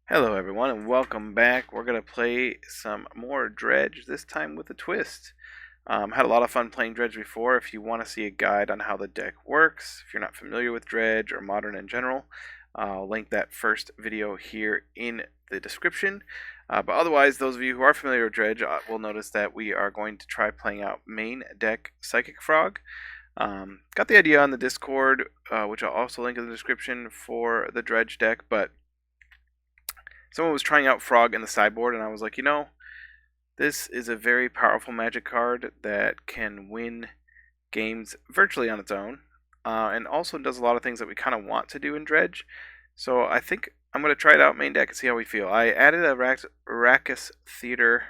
Hello everyone and welcome back. We're going to play some more Dredge, this time with a twist. Had a lot of fun playing Dredge before. If you want to see a guide on how the deck works, if you're not familiar with Dredge or Modern in general, I'll link that first video here in the description. But otherwise, those of you who are familiar with Dredge will notice that we are going to try playing out main deck Psychic Frog. Got the idea on the Discord, which I'll also link in the description for the Dredge deck, but someone was trying out Frog in the sideboard, and I was like, this is a very powerful magic card that can win games virtually on its own, and also does a lot of things that we kind of want to do in Dredge. So I think I'm going to try it out main deck and see how we feel. I added a Arrakis Theater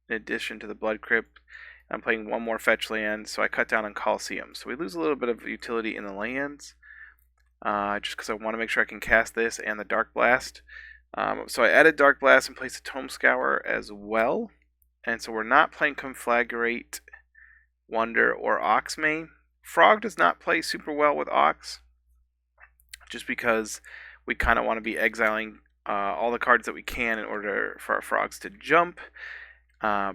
in addition to the Blood Crypt. I'm playing one more fetch land, so I cut down on Colosseum. So we lose a little bit of utility in the lands, just because I want to make sure I can cast this and the Dark Blast. So I added Dark Blast and placed a Tome Scour as well. And so we're not playing Conflagrate, Wonder, or Oxmane. Frog does not play super well with Ox, just because we kind of want to be exiling all the cards that we can in order for our Frogs to jump,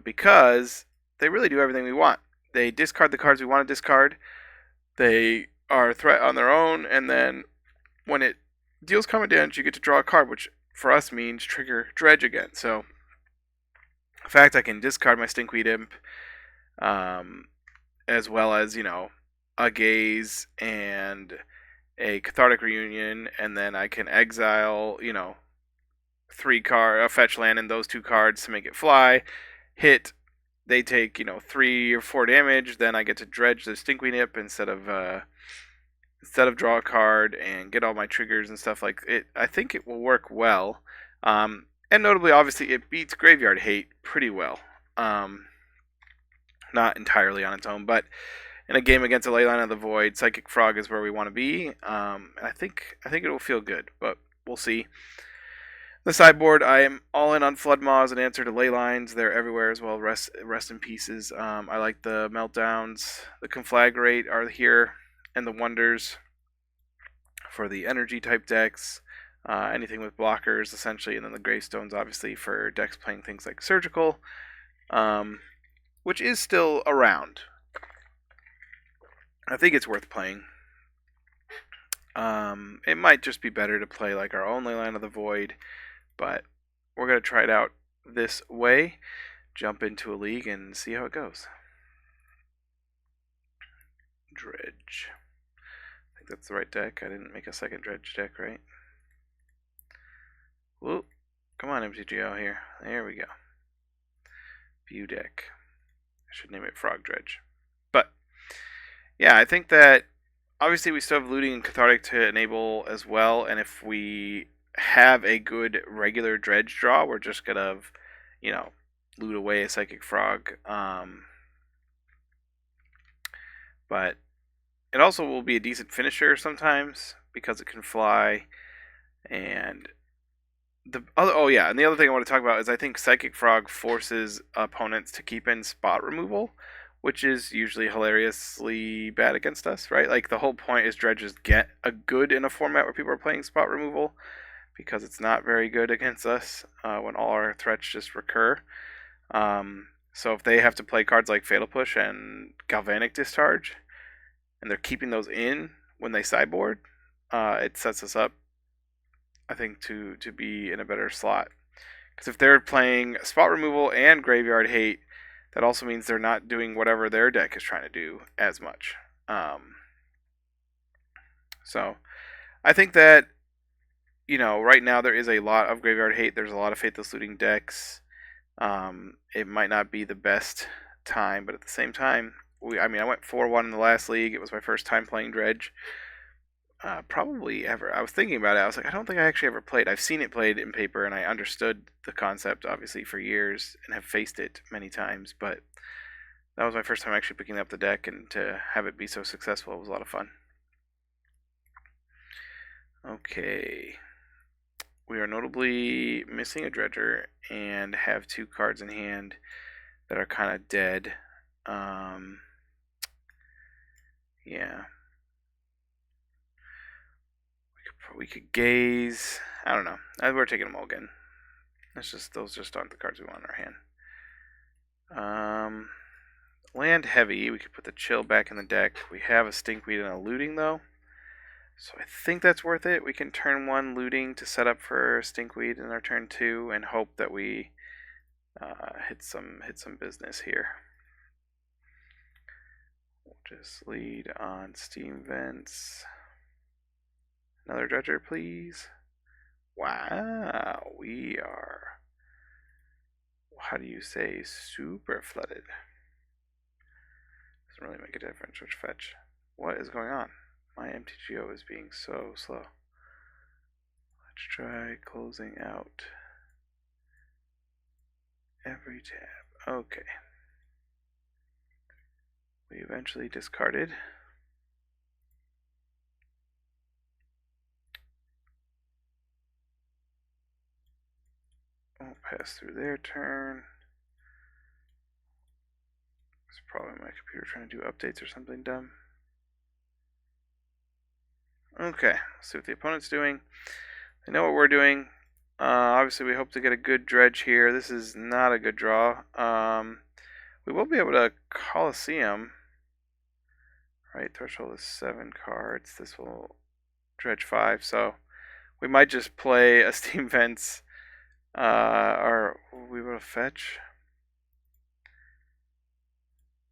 because they really do everything we want. They discard the cards we want to discard. They are a threat on their own, and then when it deals common damage, you get to draw a card, which for us means trigger Dredge again. So, in fact, I can discard my Stinkweed Imp, as well as, a Gaze and a Cathartic Reunion, and then I can exile, a fetch land and those two cards to make it fly. Hit, they take, 3 or 4 damage, then I get to dredge the Stinkweed Imp instead of draw a card and get all my triggers and stuff like it. I think it will work well. And notably, obviously, it beats Graveyard Hate pretty well. Not entirely on its own, but in a game against a Leyline of the Void, Psychic Frog is where we want to be. I think it will feel good, but we'll see. The sideboard, I am all in on Flood Maw as an answer to Leylines. They're everywhere as well. Rest in pieces. I like the Meltdowns. The Conflagrate are here, and the Wonders for the energy type decks. Anything with blockers, essentially, and then the Gravestones, obviously, for decks playing things like Surgical, which is still around. I think it's worth playing. It might just be better to play like our own Leyline of the Void, but we're going to try it out this way, jump into a league, and see how it goes. Dredge. I think that's the right deck. I didn't make a second Dredge deck, right? Whoop. Come on, MTGO here. There we go. View deck. I should name it Frog Dredge. But, yeah, I think that obviously we still have Looting and Cathartic to enable as well, and if we have a good regular Dredge draw, we're just going to, loot away a Psychic Frog. But it also will be a decent finisher sometimes because it can fly. And the other thing I want to talk about is I think Psychic Frog forces opponents to keep in spot removal, which is usually hilariously bad against us, right? Like, the whole point is Dredges get a good in a format where people are playing spot removal, because it's not very good against us when all our threats just recur. So if they have to play cards like Fatal Push and Galvanic Discharge, and they're keeping those in when they sideboard, it sets us up, I think, to be in a better slot. Because if they're playing spot removal and Graveyard Hate, that also means they're not doing whatever their deck is trying to do as much. So I think that, right now there is a lot of Graveyard Hate. There's a lot of Faithless Looting decks. It might not be the best time, but at the same time, I went 4-1 in the last league. It was my first time playing Dredge. Probably ever. I was thinking about it. I was like, I don't think I actually ever played. I've seen it played in paper, and I understood the concept, obviously, for years, and have faced it many times, but that was my first time actually picking up the deck, and to have it be so successful was a lot of fun. Okay. We are notably missing a Dredger and have 2 cards in hand that are kind of dead. Yeah. We could gaze. I don't know. We're taking a mulligan. It's just those just aren't the cards we want in our hand. Land heavy. We could put the chill back in the deck. We have a stinkweed and a looting though, so I think that's worth it. We can turn 1 looting to set up for stinkweed in our turn 2 and hope that we hit some business here. We'll just lead on steam vents. Another dredger, please. Wow, we are, how do you say, super flooded. Doesn't really make a difference which fetch. What is going on? My MTGO is being so slow. Let's try closing out every tab. Okay. We eventually discarded. Won't pass through their turn. It's probably my computer trying to do updates or something dumb. Okay, let's see what the opponent's doing. They know what we're doing. Obviously, we hope to get a good dredge here. This is not a good draw. We will be able to Colosseum. Right, threshold is 7 cards. This will dredge 5, so we might just play a Steam Vents. Or we will fetch.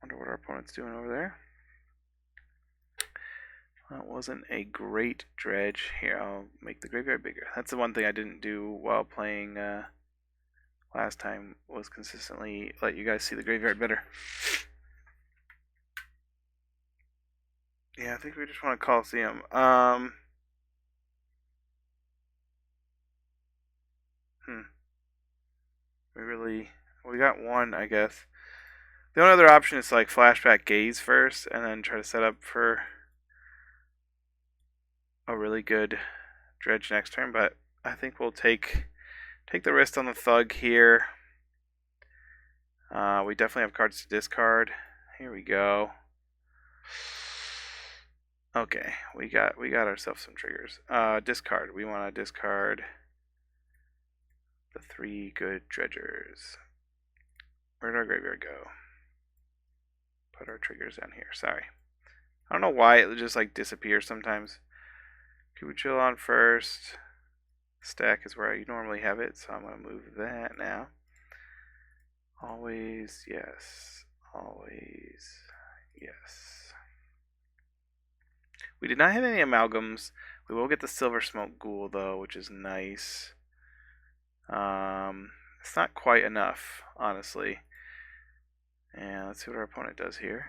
Wonder what our opponent's doing over there. That wasn't a great dredge. Here, I'll make the graveyard bigger. That's the one thing I didn't do while playing last time, was consistently let you guys see the graveyard better. Yeah, I think we just want a Coliseum. We got one, I guess. The only other option is to like flashback gaze first and then try to set up for a really good dredge next turn, but I think we'll take the risk on the thug here. We definitely have cards to discard. Here we go. Okay, we got ourselves some triggers. Discard. We want to discard the 3 good dredgers. Where'd our graveyard go? Put our triggers down here. Sorry. I don't know why it just like disappears sometimes. Cuba Chill on first. Stack is where I normally have it, so I'm going to move that now. Always, yes. Always, yes. We did not have any amalgams. We will get the Silver Smoke Ghoul, though, which is nice. It's not quite enough, honestly. And let's see what our opponent does here.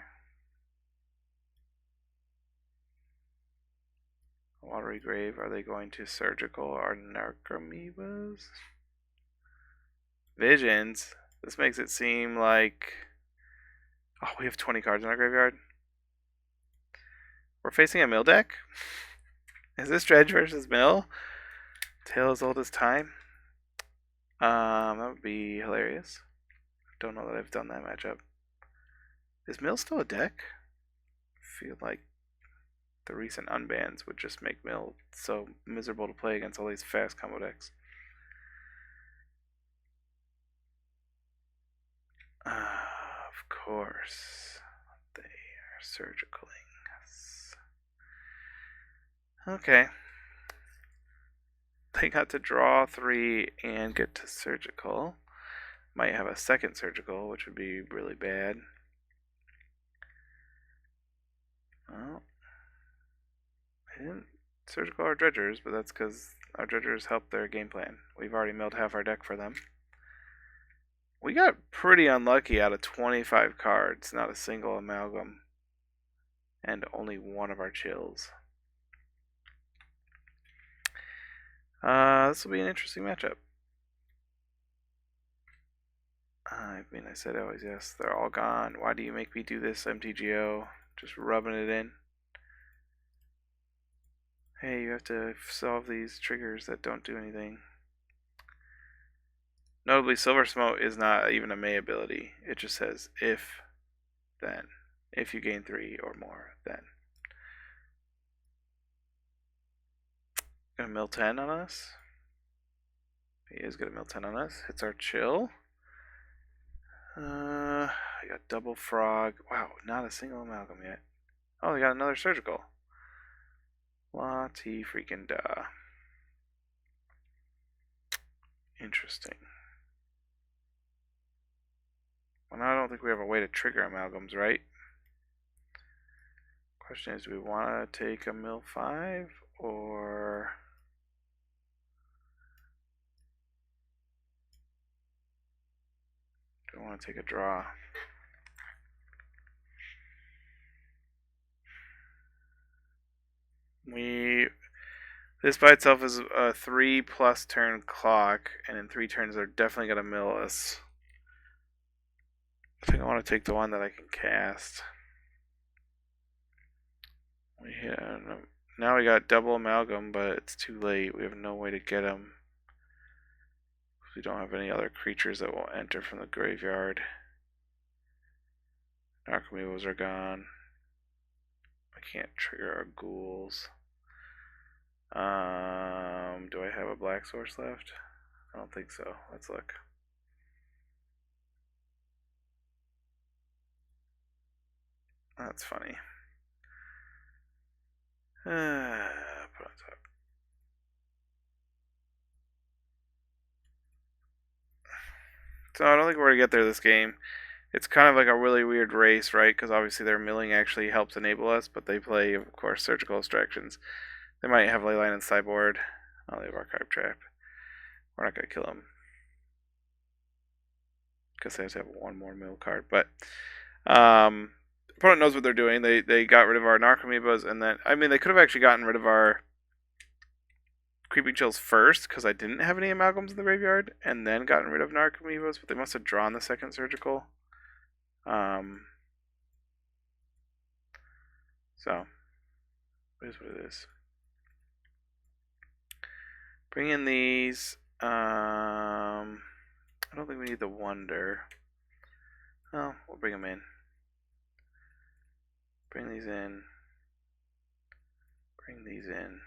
Watery Grave, are they going to Surgical or Narcomoebas? Visions. This makes it seem like... Oh, we have 20 cards in our graveyard. We're facing a mill deck? Is this Dredge versus Mill? Tale as old as time? That would be hilarious. Don't know that I've done that matchup. Is Mill still a deck? I feel like the recent unbans would just make Mill so miserable to play against all these fast combo decks. Of course. They are surgicaling. Okay. They got to draw 3 and get to surgical. Might have a second surgical, which would be really bad. Well, I didn't surgical our dredgers, but that's because our dredgers help their game plan. We've already milled half our deck for them. We got pretty unlucky out of 25 cards, not a single amalgam. And only one of our chills. This will be an interesting matchup. I mean, I said always yes. They're all gone. Why do you make me do this, MTGO? Just rubbing it in. Hey, you have to solve these triggers that don't do anything. Notably, Silver Smoke is not even a May ability. It just says if, then. If you gain 3 or more, then. Gonna mill 10 on us? He is going to mill 10 on us. Hits our chill. I got double frog. Wow, not a single amalgam yet. Oh, they got another surgical. La-ti freaking da. Interesting. Well, now I don't think we have a way to trigger amalgams, right? Question is, do we want to take a mill 5 or do we want to take a draw? This by itself is a 3+ turn clock, and in 3 turns they're definitely gonna mill us. I think I want to take the one that I can cast. Now we got double amalgam, but it's too late. We have no way to get them. We don't have any other creatures that will enter from the graveyard. Narcomoebas are gone. I can't trigger our ghouls. Do I have a black source left? I don't think so. Let's look. That's funny. Put on top. So I don't think we're gonna get there this game. It's kind of like a really weird race, right? Because obviously their milling actually helps enable us, but they play, of course, surgical extractions. They might have Leyline and sideboard. Oh, they have Archive Trap. We're not gonna kill them. Because they have to have one more mill card. But opponent knows what they're doing. They got rid of our Narcomoebas, and then they could have actually gotten rid of our Creeping Chills first, because I didn't have any amalgams in the graveyard, and then gotten rid of Narcomoebas, but they must have drawn the second surgical. So it is what it is. Bring in these. I don't think we need the Wonder. Oh, we'll bring them in. Bring these in. Bring these in.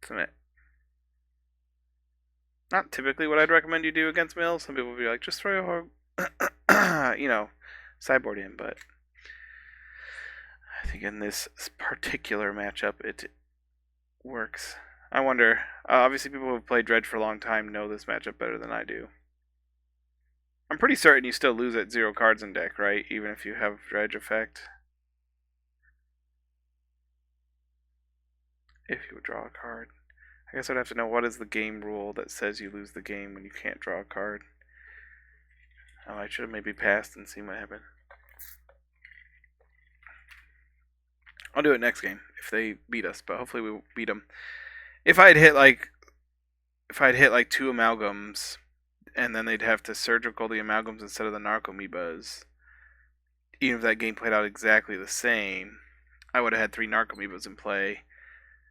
Submit. Not typically what I'd recommend you do against mills. Some people will be like, just throw your, sideboard in, but I think in this particular matchup it works. I wonder, obviously people who have played Dredge for a long time know this matchup better than I do. I'm pretty certain you still lose at 0 cards in deck, right? Even if you have Dredge effect. If you would draw a card. I guess I'd have to know what is the game rule that says you lose the game when you can't draw a card. Oh, I should have maybe passed and seen what happened. I'll do it next game if they beat us, but hopefully we beat them. If I'd hit like 2 amalgams, and then they'd have to surgical the amalgams instead of the Narcomoebas, even if that game played out exactly the same, I would have had 3 Narcomoebas in play.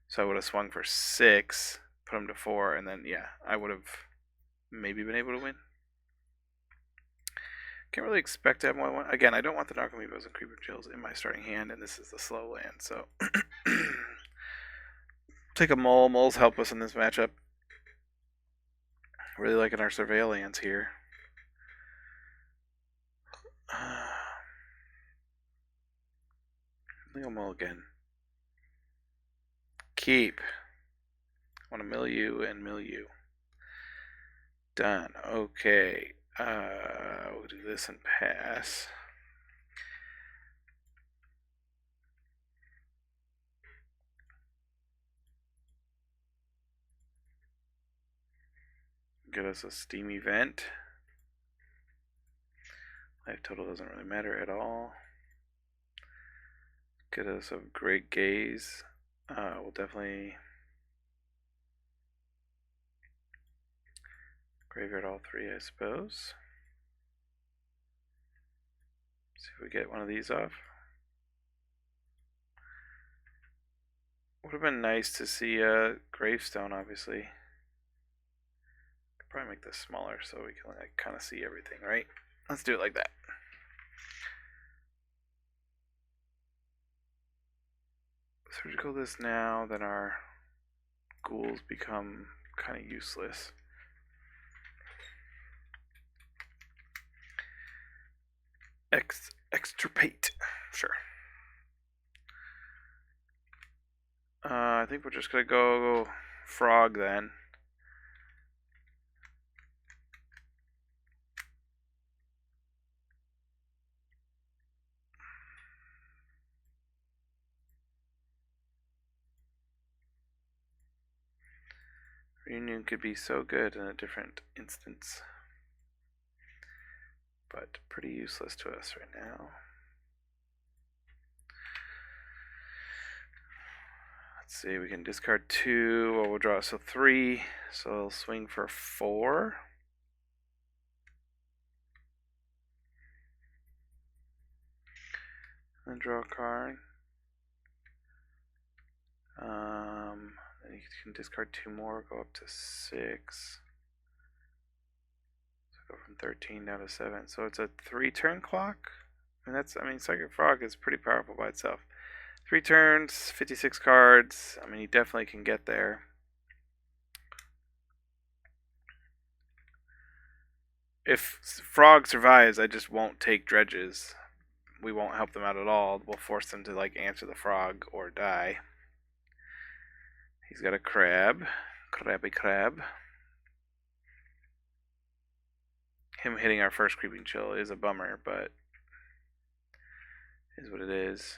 So I would have swung for 6, put them to 4, and then, yeah, I would have maybe been able to win. Can't really expect to have more than one. Again, I don't want the Narcomoebas and Creeper Chills in my starting hand, and this is the slow land, so take a Mole. Moles help us in this matchup. Really liking our Surveil lands here. I think I'll Mole again. Keep. I want to mill you and mill you. Done. Okay. We'll do this and pass. Get us a steam event. Life total doesn't really matter at all. Get us a great gaze. We'll definitely graveyard all 3, I suppose. See if we get one of these off. Would have been nice to see a gravestone, obviously. Could probably make this smaller so we can kind of see everything, right? Let's do it like that. surgical this now, then our ghouls become kind of useless. Extirpate. Sure. I think we're just gonna go frog then. Reunion could be so good in a different instance, but pretty useless to us right now. Let's see, we can discard 2, or we'll draw, so 3, so I'll swing for 4. And draw a card. Then you can discard 2 more, go up to 6. So go from 13 down to 7. So it's a 3-turn clock. And that's, I mean, Psychic Frog is pretty powerful by itself. 3 turns, 56 cards. I mean, you definitely can get there. If Frog survives, I just won't take dredges. We won't help them out at all. We'll force them to like answer the frog or die. He's got a crab. Crabby crab. Him hitting our first Creeping Chill is a bummer, but is what it is.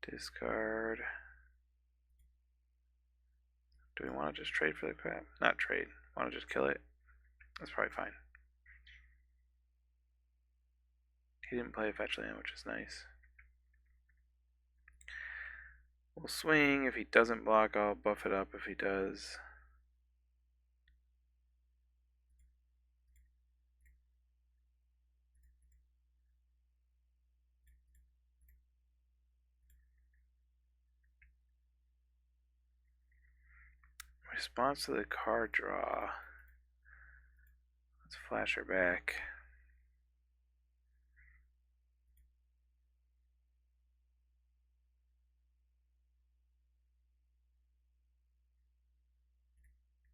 Discard. Do we want to just trade for the crab? Not trade. Want to just kill it? That's probably fine. He didn't play a fetch land, which is nice. We'll swing. If he doesn't block, I'll buff it up if he does. Response to the card draw. Let's flash her back.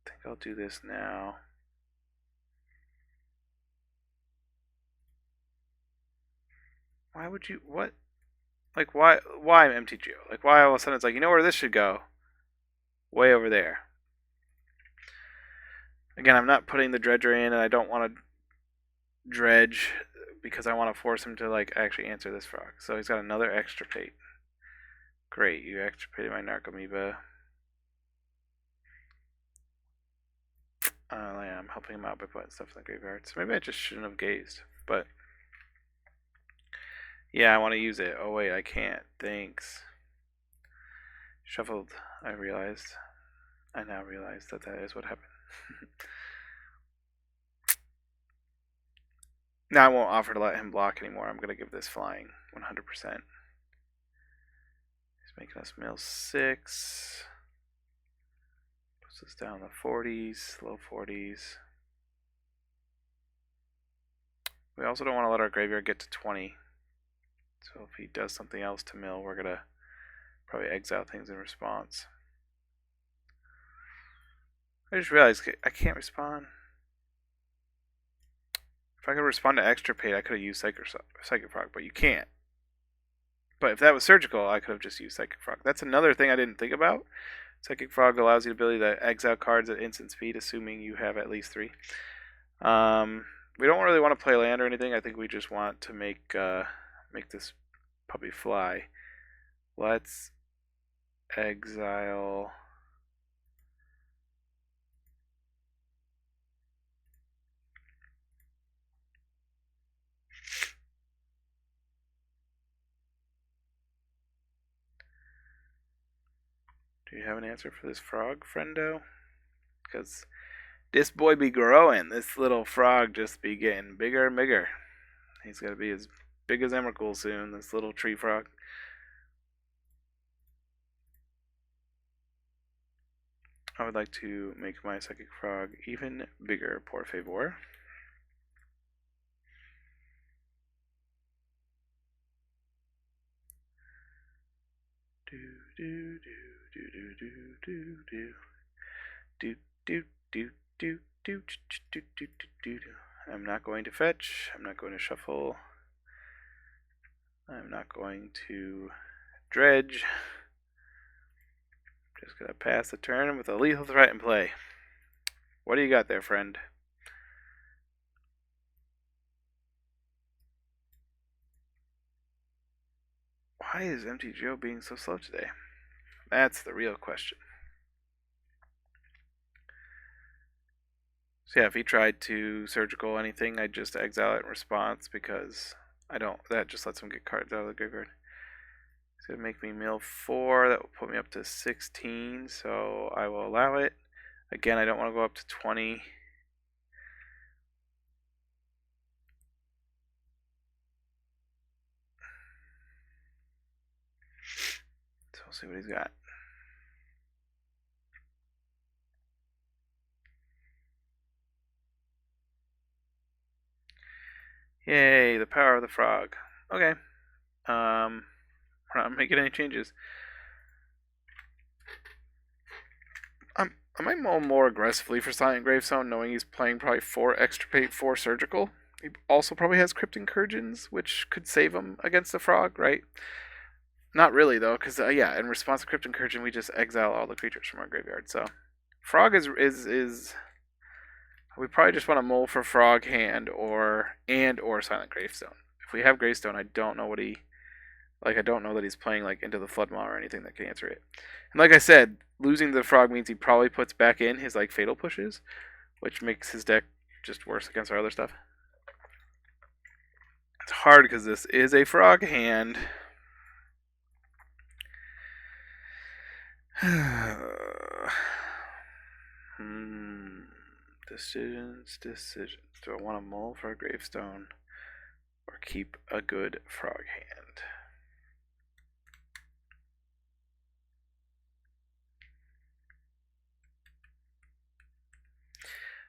I think I'll do this now. Why would you, what? Like, why MTGO? Like, why all of a sudden it's like, you know where this should go? Way over there. Again, I'm not putting the dredger in, and I don't want to dredge because I want to force him to like actually answer this frog. So he's got another extirpate. Great, you extirpated my Narcomoeba. Yeah, I'm helping him out by putting stuff in the graveyard. So maybe I just shouldn't have gazed, but yeah, I want to use it. Oh wait, I can't. Thanks. Shuffled. I now realize that is what happened. Now I won't offer to let him block anymore. I'm gonna give this flying 100%. He's making us mill 6. Puts us down in the 40s, low 40s. We also don't want to let our graveyard get to 20. So if he does something else to mill, we're gonna probably exile things in response. I just realized I can't respond. If I could respond to extirpate, I could have used Psychic Frog, but you can't. But if that was surgical, I could have just used Psychic Frog. That's another thing I didn't think about. Psychic Frog allows you the ability to exile cards at instant speed, assuming you have at least 3. We don't really want to play land or anything. I think we just want to make this puppy fly. Let's exile. Do you have an answer for this frog, friendo? Because this boy be growing. This little frog just be getting bigger and bigger. He's got to be as big as Emrakul soon, this little tree frog. I would like to make my Psychic Frog even bigger, por favor. Do do do do do do do do do do do do do do do. I'm not going to fetch. I'm not going to shuffle. I'm not going to dredge. Just gonna pass the turn with a lethal threat in play. What do you got there, friend? Why is MTGO being so slow today? That's the real question. So yeah, if he tried to surgical anything, I'd just exile it in response because I don't. That just lets him get cards out of the graveyard. It's gonna make me mill 4. That will put me up to 16. So I will allow it. Again, I don't want to go up to 20. So we'll see what he's got. Yay, the power of the frog. Okay. We're not making any changes. I might mull more aggressively for Silent Gravestone, knowing he's playing probably 4 extirpate, 4 surgical. He also probably has Crypt Incursions, which could save him against the frog, right? Not really, though, because, yeah, in response to Crypt Incursion, we just exile all the creatures from our graveyard, so... Frog is we probably just want to mull for Frog Hand or Silent Gravestone. If we have Gravestone, I don't know what he... Like, I don't know that he's playing, like, Into the Floodmaw or anything that can answer it. And like I said, losing the frog means he probably puts back in his, like, Fatal Pushes, which makes his deck just worse against our other stuff. It's hard because this is a frog hand. Decisions. Do I want to mull for a gravestone or keep a good frog hand?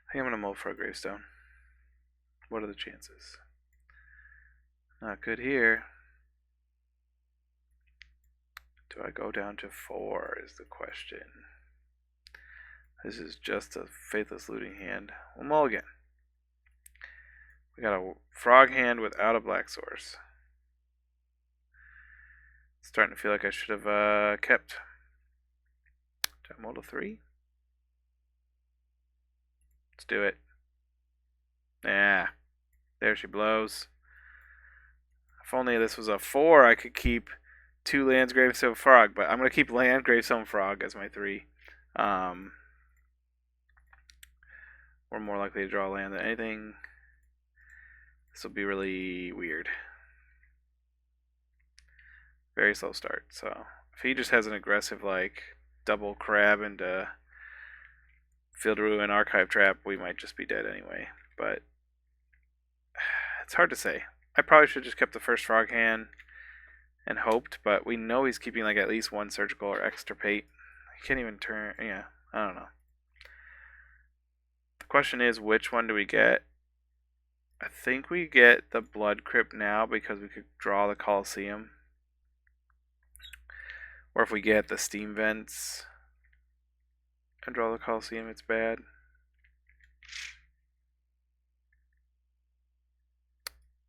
I think I'm going to mull for a gravestone. What are the chances? Not good here. Do I go down to 4 is the question. This is just a Faithless Looting hand. We'll mull again. We got a frog hand without a black source. It's starting to feel like I should have kept. Do I mull to 3? Let's do it. Yeah. There she blows. If only this was a 4, I could keep 2 lands, Gravestone, Frog. But I'm going to keep land, Gravestone, Frog as my 3. We're more likely to draw land than anything. This will be really weird. Very slow start. So if he just has an aggressive, like, double crab into Field Ruin, Archive Trap, we might just be dead anyway. But it's hard to say. I probably should have just kept the first frog hand and hoped, but we know he's keeping like at least 1 surgical or extirpate. He can't even turn. Yeah, I don't know. The question is, which one do we get? I think we get the Blood Crypt now because we could draw the Colosseum. Or if we get the Steam Vents and draw the Colosseum, it's bad.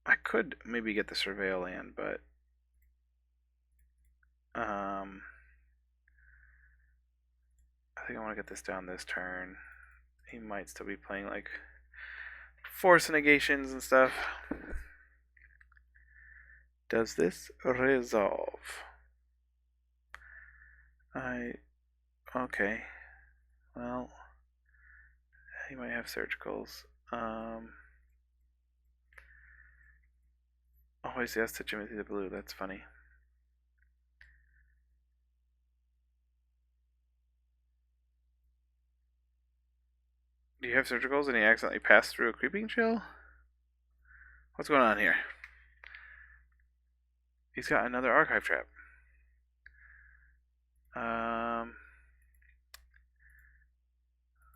I could maybe get the Surveil land, but I think I want to get this down this turn. He might still be playing like Force Negations and stuff. Does this resolve? Okay. Well, he might have surgicals. Always yes to Timothy the Blue. That's funny. Do you have surgicals and he accidentally passed through a Creeping Chill? What's going on here? He's got another Archive Trap.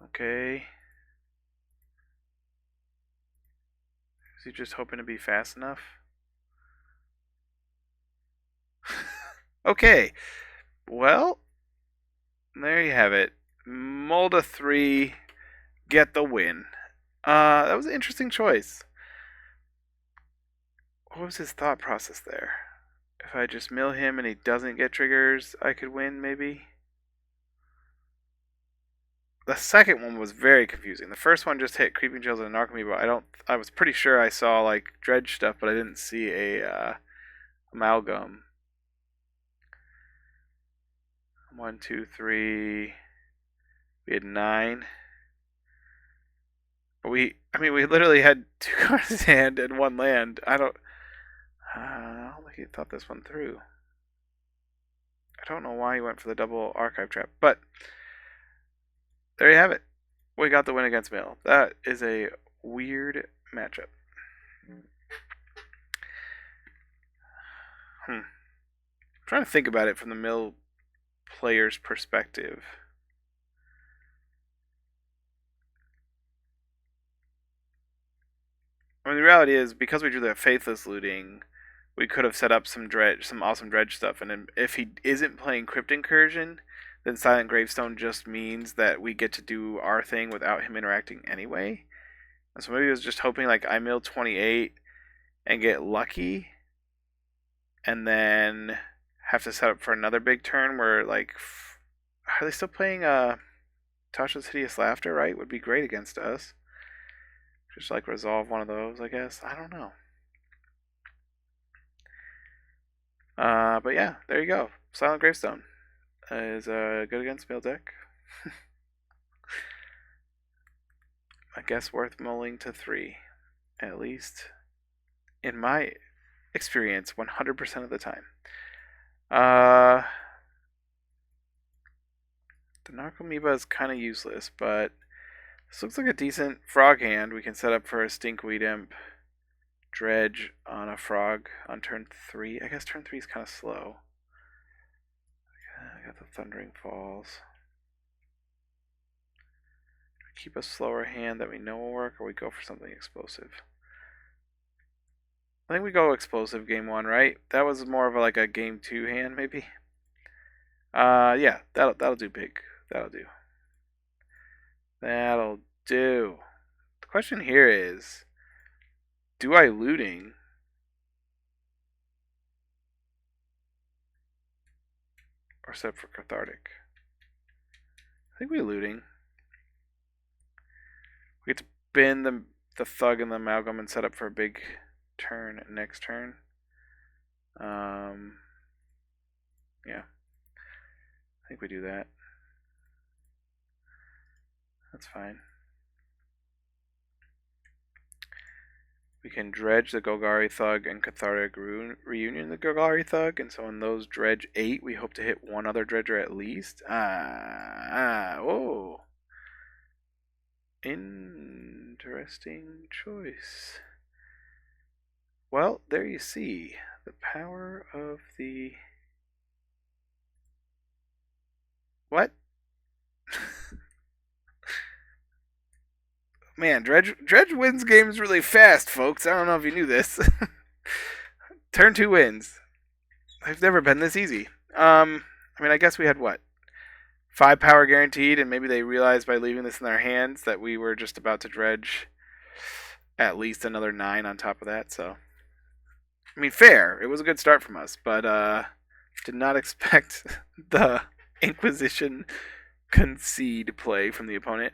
Okay. Is he just hoping to be fast enough? Okay. Well, there you have it. Molda 3, get the win. That was an interesting choice. What was his thought process there? If I just mill him and he doesn't get triggers, I could win, maybe? The second one was very confusing. The first one just hit Creeping Chills and Narcomoeba, but I was pretty sure I saw, like, Dredge stuff, but I didn't see a, Amalgam. 1, 2, 3... We had 9. But we literally had 2 cards in hand and 1 land. I don't think he thought this one through. I don't know why he went for the double archive trap, but there you have it. We got the win against Mill. That is a weird matchup. I'm trying to think about it from the Mill player's perspective. I mean, the reality is, because we drew that Faithless Looting, we could have set up some awesome Dredge stuff, and if he isn't playing Crypt Incursion, then Silent Gravestone just means that we get to do our thing without him interacting anyway. And so maybe he was just hoping, like, I mill 28 and get lucky, and then have to set up for another big turn where, like, are they still playing Tasha's Hideous Laughter, right? Would be great against us. Just, like, resolve one of those, I guess. I don't know. But yeah, there you go. Silent Gravestone is good against Mill deck. I guess worth mulling to 3, at least in my experience, 100% of the time. The Narcomoeba is kind of useless, but this looks like a decent frog hand. We can set up for a Stinkweed Imp Dredge on a frog on turn 3. I guess turn 3 is kind of slow. I got the Thundering Falls. Keep a slower hand that we know will work, or we go for something explosive. I think we go explosive game 1, right? That was more of like a game 2 hand, maybe. Yeah, that'll do big. That'll do. That'll do. The question here is, do I looting? Or set for cathartic? I think we looting. We get to bin the thug and the amalgam and set up for a big turn next turn. Yeah. I think we do that. That's fine. We can dredge the Golgari Thug and Cathartic Reunion the Golgari Thug, and so on those dredge 8, we hope to hit one other dredger at least. Whoa. Interesting choice. Well, there you see the power of the... What? Man, Dredge wins games really fast, folks. I don't know if you knew this. Turn 2 wins. I've never been this easy. I mean, I guess we had what? 5 power guaranteed, and maybe they realized by leaving this in their hands that we were just about to dredge at least another 9 on top of that, so... I mean, fair. It was a good start from us, but did not expect the Inquisition concede play from the opponent.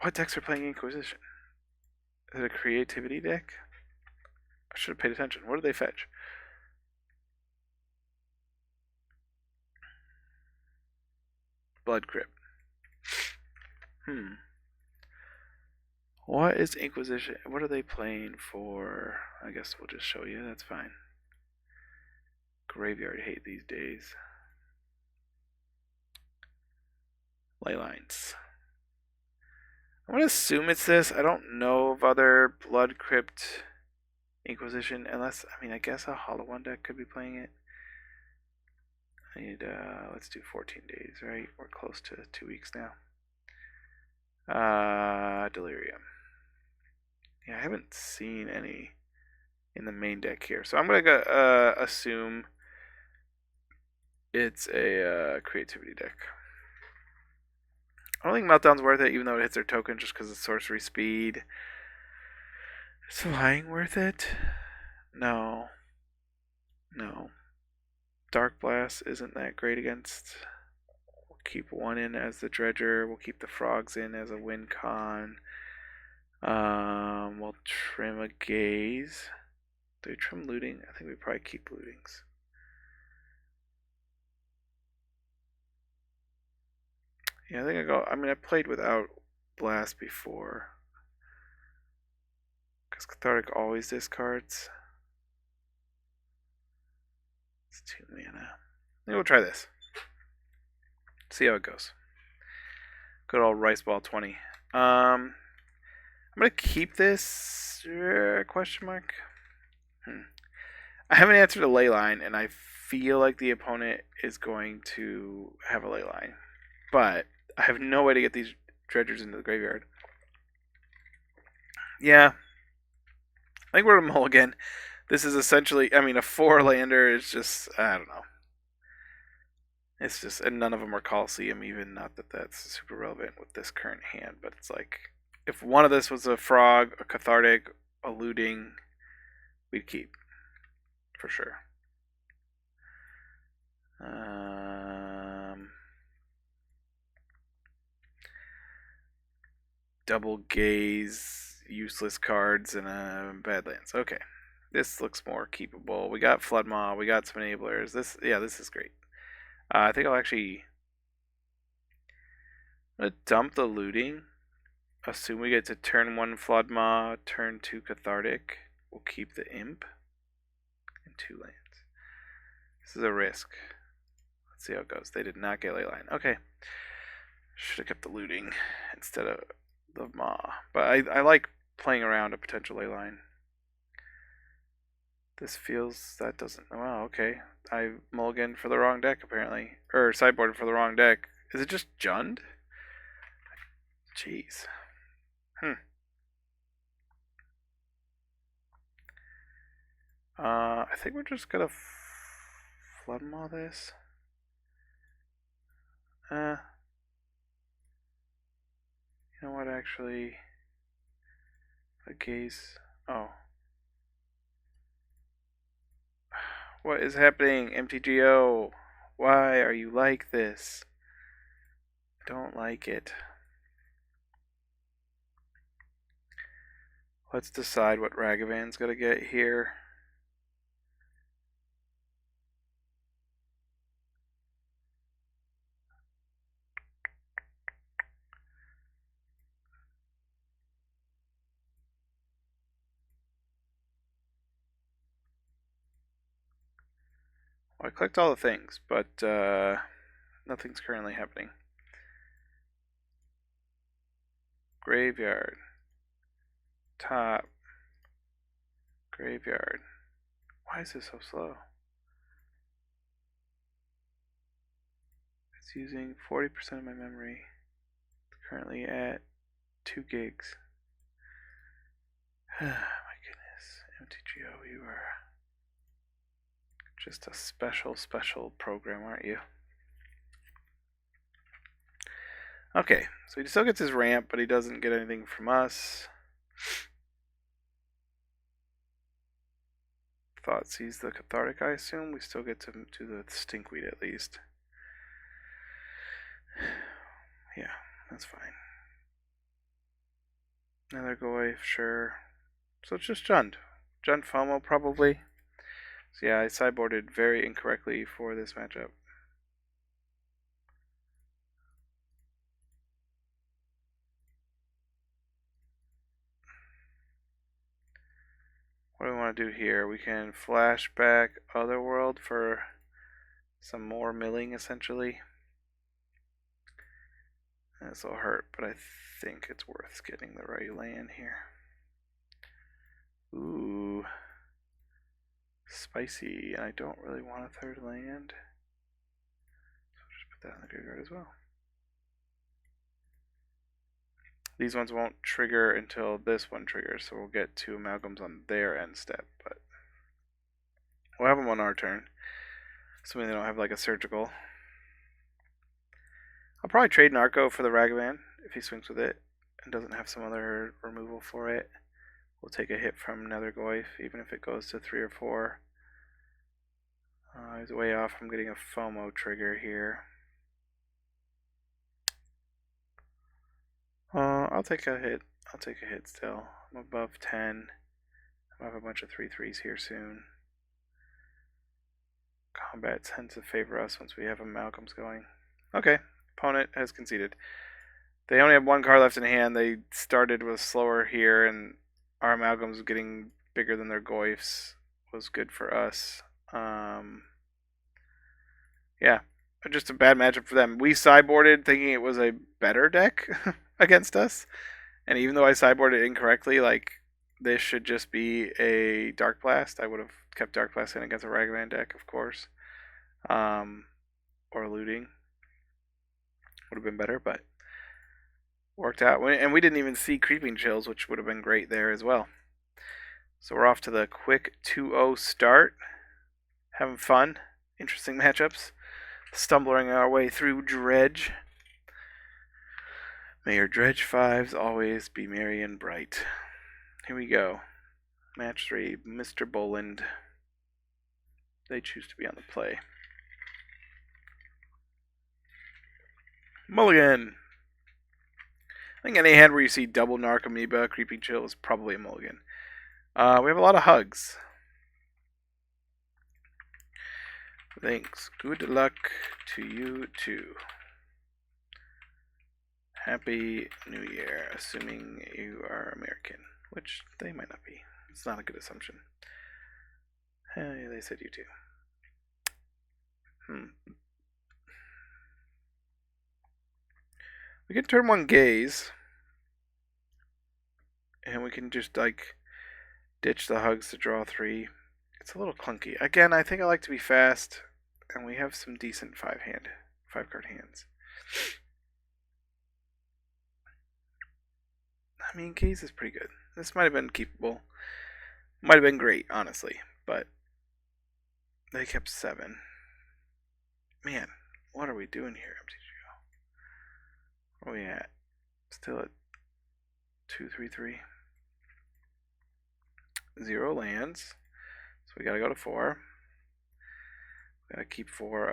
What decks are playing Inquisition? Is it a creativity deck? I should have paid attention. What do they fetch? Blood Crypt. What is Inquisition? What are they playing for? I guess we'll just show you. That's fine. Graveyard hate these days. Leylines. I'm going to assume it's this. I don't know of other Blood Crypt Inquisition, unless, I mean, I guess a Hollow One deck could be playing it. I need, let's do 14 days, right? We're close to 2 weeks now. Delirium. Yeah, I haven't seen any in the main deck here. So I'm going to assume It's a creativity deck. I don't think Meltdown's worth it, even though it hits their token just because of sorcery speed. Is Flying worth it? No. No. Dark Blast isn't that great against. We'll keep one in as the Dredger. We'll keep the Frogs in as a win con. We'll trim a Gaze. Do we trim looting? I think we probably keep lootings. Yeah, I think I go. I mean, I played without Blast before. Because Cathartic always discards. It's 2 mana. Maybe we'll try this. See how it goes. Good old Rice Ball 20. I'm gonna keep this question mark. I haven't answered a ley line, and I feel like the opponent is going to have a ley line, but I have no way to get these dredgers into the graveyard. Yeah, I think we're gonna mulligan. This is essentially, I mean, a 4-lander is just, I don't know. It's just, and none of them are Coliseum even, not that that's super relevant with this current hand, but it's like, if one of this was a Frog, a Cathartic, a Looting, we'd keep, for sure. Double Gaze, useless cards, and Badlands. Okay, this looks more keepable. We got Flood Maw, we got some enablers. This is great. I think I'll actually I'm gonna dump the looting. Assume we get to turn 1 Flood Maw, turn 2 Cathartic. We'll keep the Imp and 2 lands. This is a risk. Let's see how it goes. They did not get Leyline. Okay. Should have kept the looting instead of the Maw. But I like playing around a potential Leyline. This feels, that doesn't, wow, okay. I mulliganed for the wrong deck apparently. Or sideboarded for the wrong deck. Is it just Jund? Jeez. I think we're just gonna Flood Maw this. You know what, actually, a Gaze, oh. What is happening, MTGO? Why are you like this? Don't like it. Let's decide what Ragavan's gonna get here. Well, I clicked all the things, but nothing's currently happening. Graveyard. Top. Graveyard. Why is this so slow? It's using 40% of my memory. It's currently at 2 gigs. My goodness. MTGO, you are just a special program, aren't you? Okay, so he still gets his ramp, but he doesn't get anything from us. Thought sees the Cathartic, I assume. We still get to do the Stinkweed at least. Yeah, that's fine. Another Goy, sure. So it's just Jund. Jund FOMO, probably. So yeah, I sideboarded very incorrectly for this matchup. What do we want to do here? We can flash back Otherworld for some more milling, essentially. This will hurt, but I think it's worth getting the right land here. Ooh. Spicy, and I don't really want a third land. So I'll just put that in the graveyard as well. These ones won't trigger until this one triggers, so we'll get 2 amalgams on their end step, but we'll have them on our turn. Assuming they don't have like a surgical. I'll probably trade Narco for the Ragavan if he swings with it and doesn't have some other removal for it. We'll take a hit from Nether Goyf, even if it goes to 3 or 4. He's way off from getting a FOMO trigger here. I'll take a hit. I'll take a hit still. I'm above 10. I'll have a bunch of 3/3s here soon. Combat tends to favor us once we have Amalgams going. Okay, opponent has conceded. They only have one card left in hand. They started with slower here, and our Amalgams getting bigger than their Goyfs was good for us. Yeah, just a bad matchup for them. We sideboarded thinking it was a better deck against us, and even though I sideboarded incorrectly, like, this should just be a Dark Blast. I would have kept Dark Blast in against a Ragavan deck, of course. Or Looting. Would have been better, but worked out. And we didn't even see Creeping Chills, which would have been great there as well. So we're off to the quick 2-0 start. Having fun. Interesting matchups. Stumbling our way through Dredge. May your Dredge 5s always be merry and bright. Here we go. Match 3, Mr. Boland. They choose to be on the play. Mulligan. I think any hand where you see double Narc Amoeba, Creeping Chill is probably a mulligan. We have a lot of hugs. Thanks. Good luck to you too. Happy New Year, assuming you are American, which they might not be. It's not a good assumption. Hey, they said you too. We can turn 1 Gaze, and we can just like ditch the hugs to draw 3. It's a little clunky. Again, I think I like to be fast, and we have some decent 5-card hands. I mean, Gaze is pretty good. This might have been keepable. Might have been great, honestly, but they kept 7. Man, what are we doing here, MTGO? Where are we at? Still at 2-3-3. 0 lands. So we gotta go to 4. We gotta keep 4.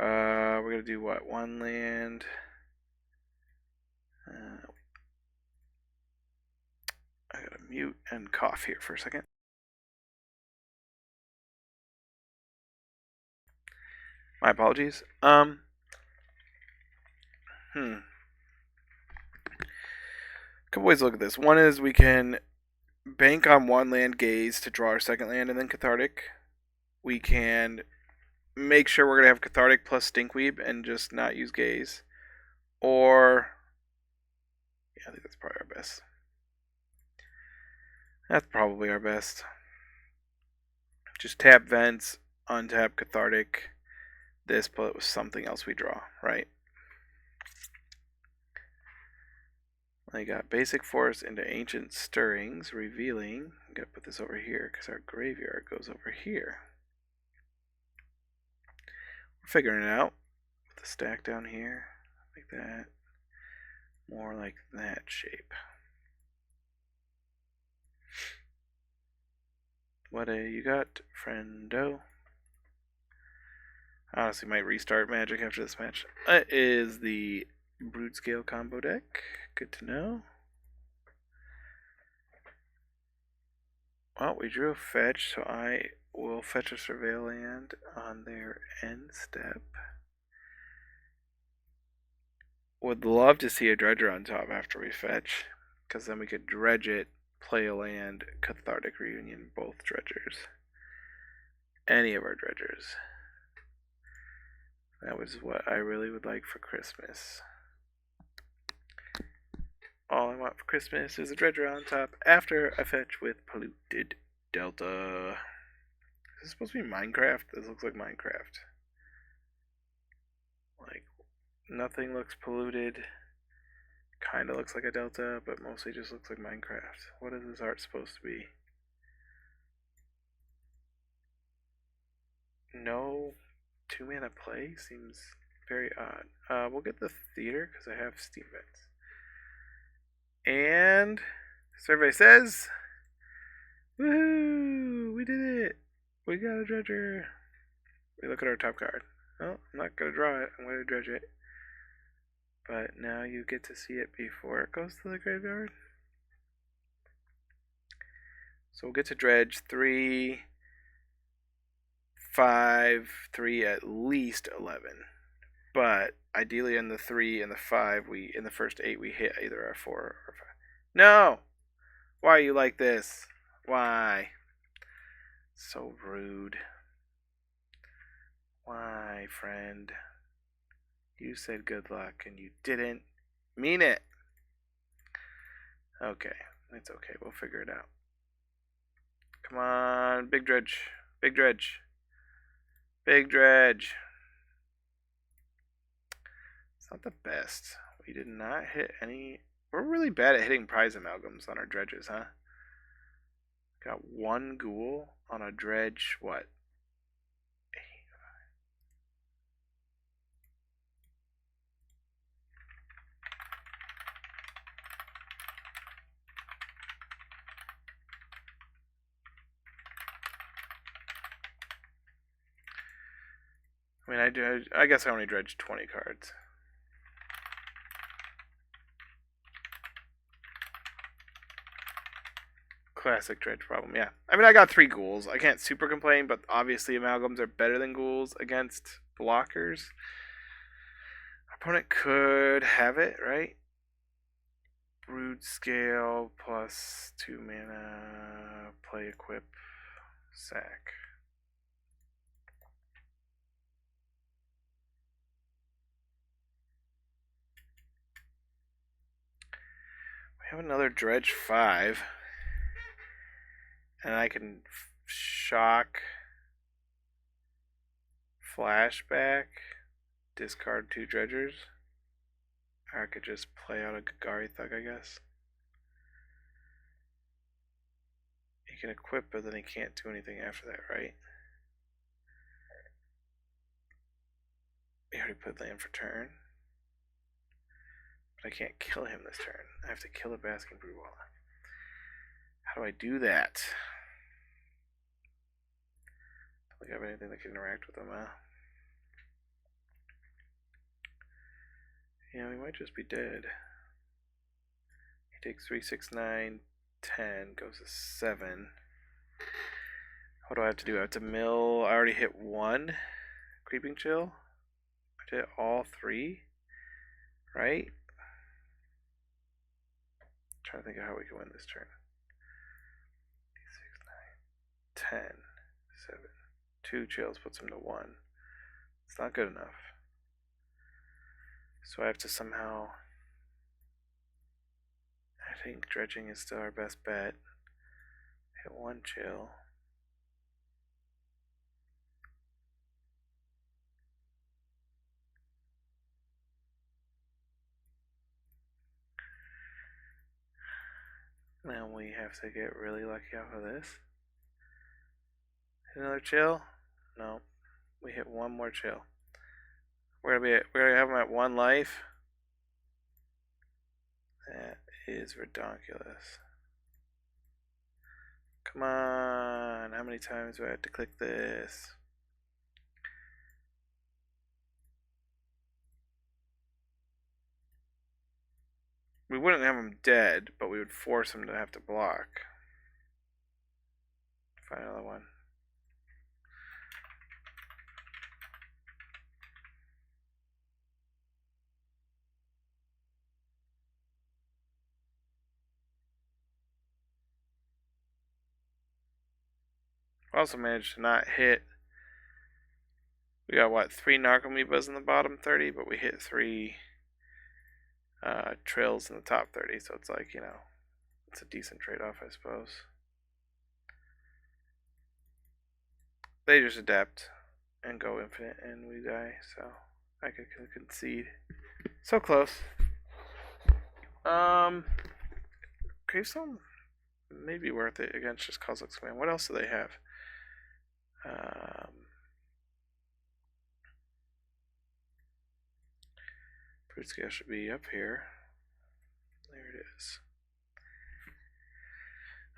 We're gonna do what? 1 land. I gotta mute and cough here for a second. My apologies. A couple ways to look at this. One is we can bank on 1 land Gaze to draw our 2nd land and then Cathartic. We can make sure we're going to have Cathartic plus Stinkweed and just not use Gaze. Or, yeah, I think that's probably our best. That's probably our best. Just tap Vents, untap Cathartic. This, but it was something else we draw, right? I got Basic Force into Ancient Stirrings, revealing. I'm going to put this over here because our graveyard goes over here. We're figuring it out. Put the stack down here, like that. More like that shape. What you got, friendo? I honestly might restart Magic after this match. That is the Broodscale combo deck. Good to know. Well, we drew a fetch, so I will fetch a Surveil land on their end step. Would love to see a Dredger on top after we fetch, because then we could dredge it, play a land, Cathartic Reunion, both dredgers. Any of our dredgers. That was what I really would like for Christmas. All I want for Christmas is a dredger on top after I fetch with Polluted Delta. Is this supposed to be Minecraft? This looks like Minecraft. Like, nothing looks polluted. Kinda looks like a Delta, but mostly just looks like Minecraft. What is this art supposed to be? No 2-mana play seems very odd. We'll get the theater because I have Steam Vents. And survey says, woohoo! We did it! We got a dredger. We look at our top card. Oh, I'm not gonna draw it. I'm gonna dredge it. But now you get to see it before it goes to the graveyard. So we'll get to dredge 3, 5, 3, at least 11. But ideally in the 3 and the 5, in the first 8 we hit either a 4 or a 5. No! Why are you like this? Why? So rude. Why, friend? You said good luck and you didn't mean it. Okay, it's okay. We'll figure it out. Come on, big dredge. Big dredge. Big dredge. It's not the best. We did not hit any. We're really bad at hitting prize amalgams on our dredges, huh? Got 1 ghoul on a dredge. What? I mean, I guess I only dredged 20 cards. Classic dredge problem, yeah. I mean, I got 3 ghouls. I can't super complain, but obviously amalgams are better than ghouls against blockers. Our opponent could have it, right? Broodscale plus 2 mana, play, equip, sack. We have another dredge 5. And I can shock, flashback, discard 2 dredgers. Or I could just play out a Gagari Thug, I guess. He can equip, but then he can't do anything after that, right? We already put land for turn. But I can't kill him this turn. I have to kill a Basking Brewballer. How do I do that? Don't think I have anything that can interact with him, huh? Yeah, we might just be dead. He takes 3, 6, 9, 10, goes to 7. What do I have to do? I have to mill. I already hit 1 Creeping Chill. I did all 3, right? I'm trying to think of how we can win this turn. 6, 9, 10, 7. 2 chills puts him to 1. It's not good enough. So I have to somehow. I think dredging is still our best bet. Hit 1 chill. Now we have to get really lucky off of this. Hit another chill? No. We hit 1 more chill. We're gonna have him at 1 life. That is redonkulous. Come on. How many times do I have to click this? We wouldn't have him dead, but we would force him to have to block. Find another one. Also managed to not hit. We got what, 3 Narcomoebas in the bottom 30, but we hit 3 Trills in the top 30, so it's like, you know, it's a decent trade-off, I suppose. They just adapt and go infinite, and we die, so I could concede. So close. Gravestone may be worth it against just Kozilek's Command. What else do they have? Broodscale should be up here. There it is.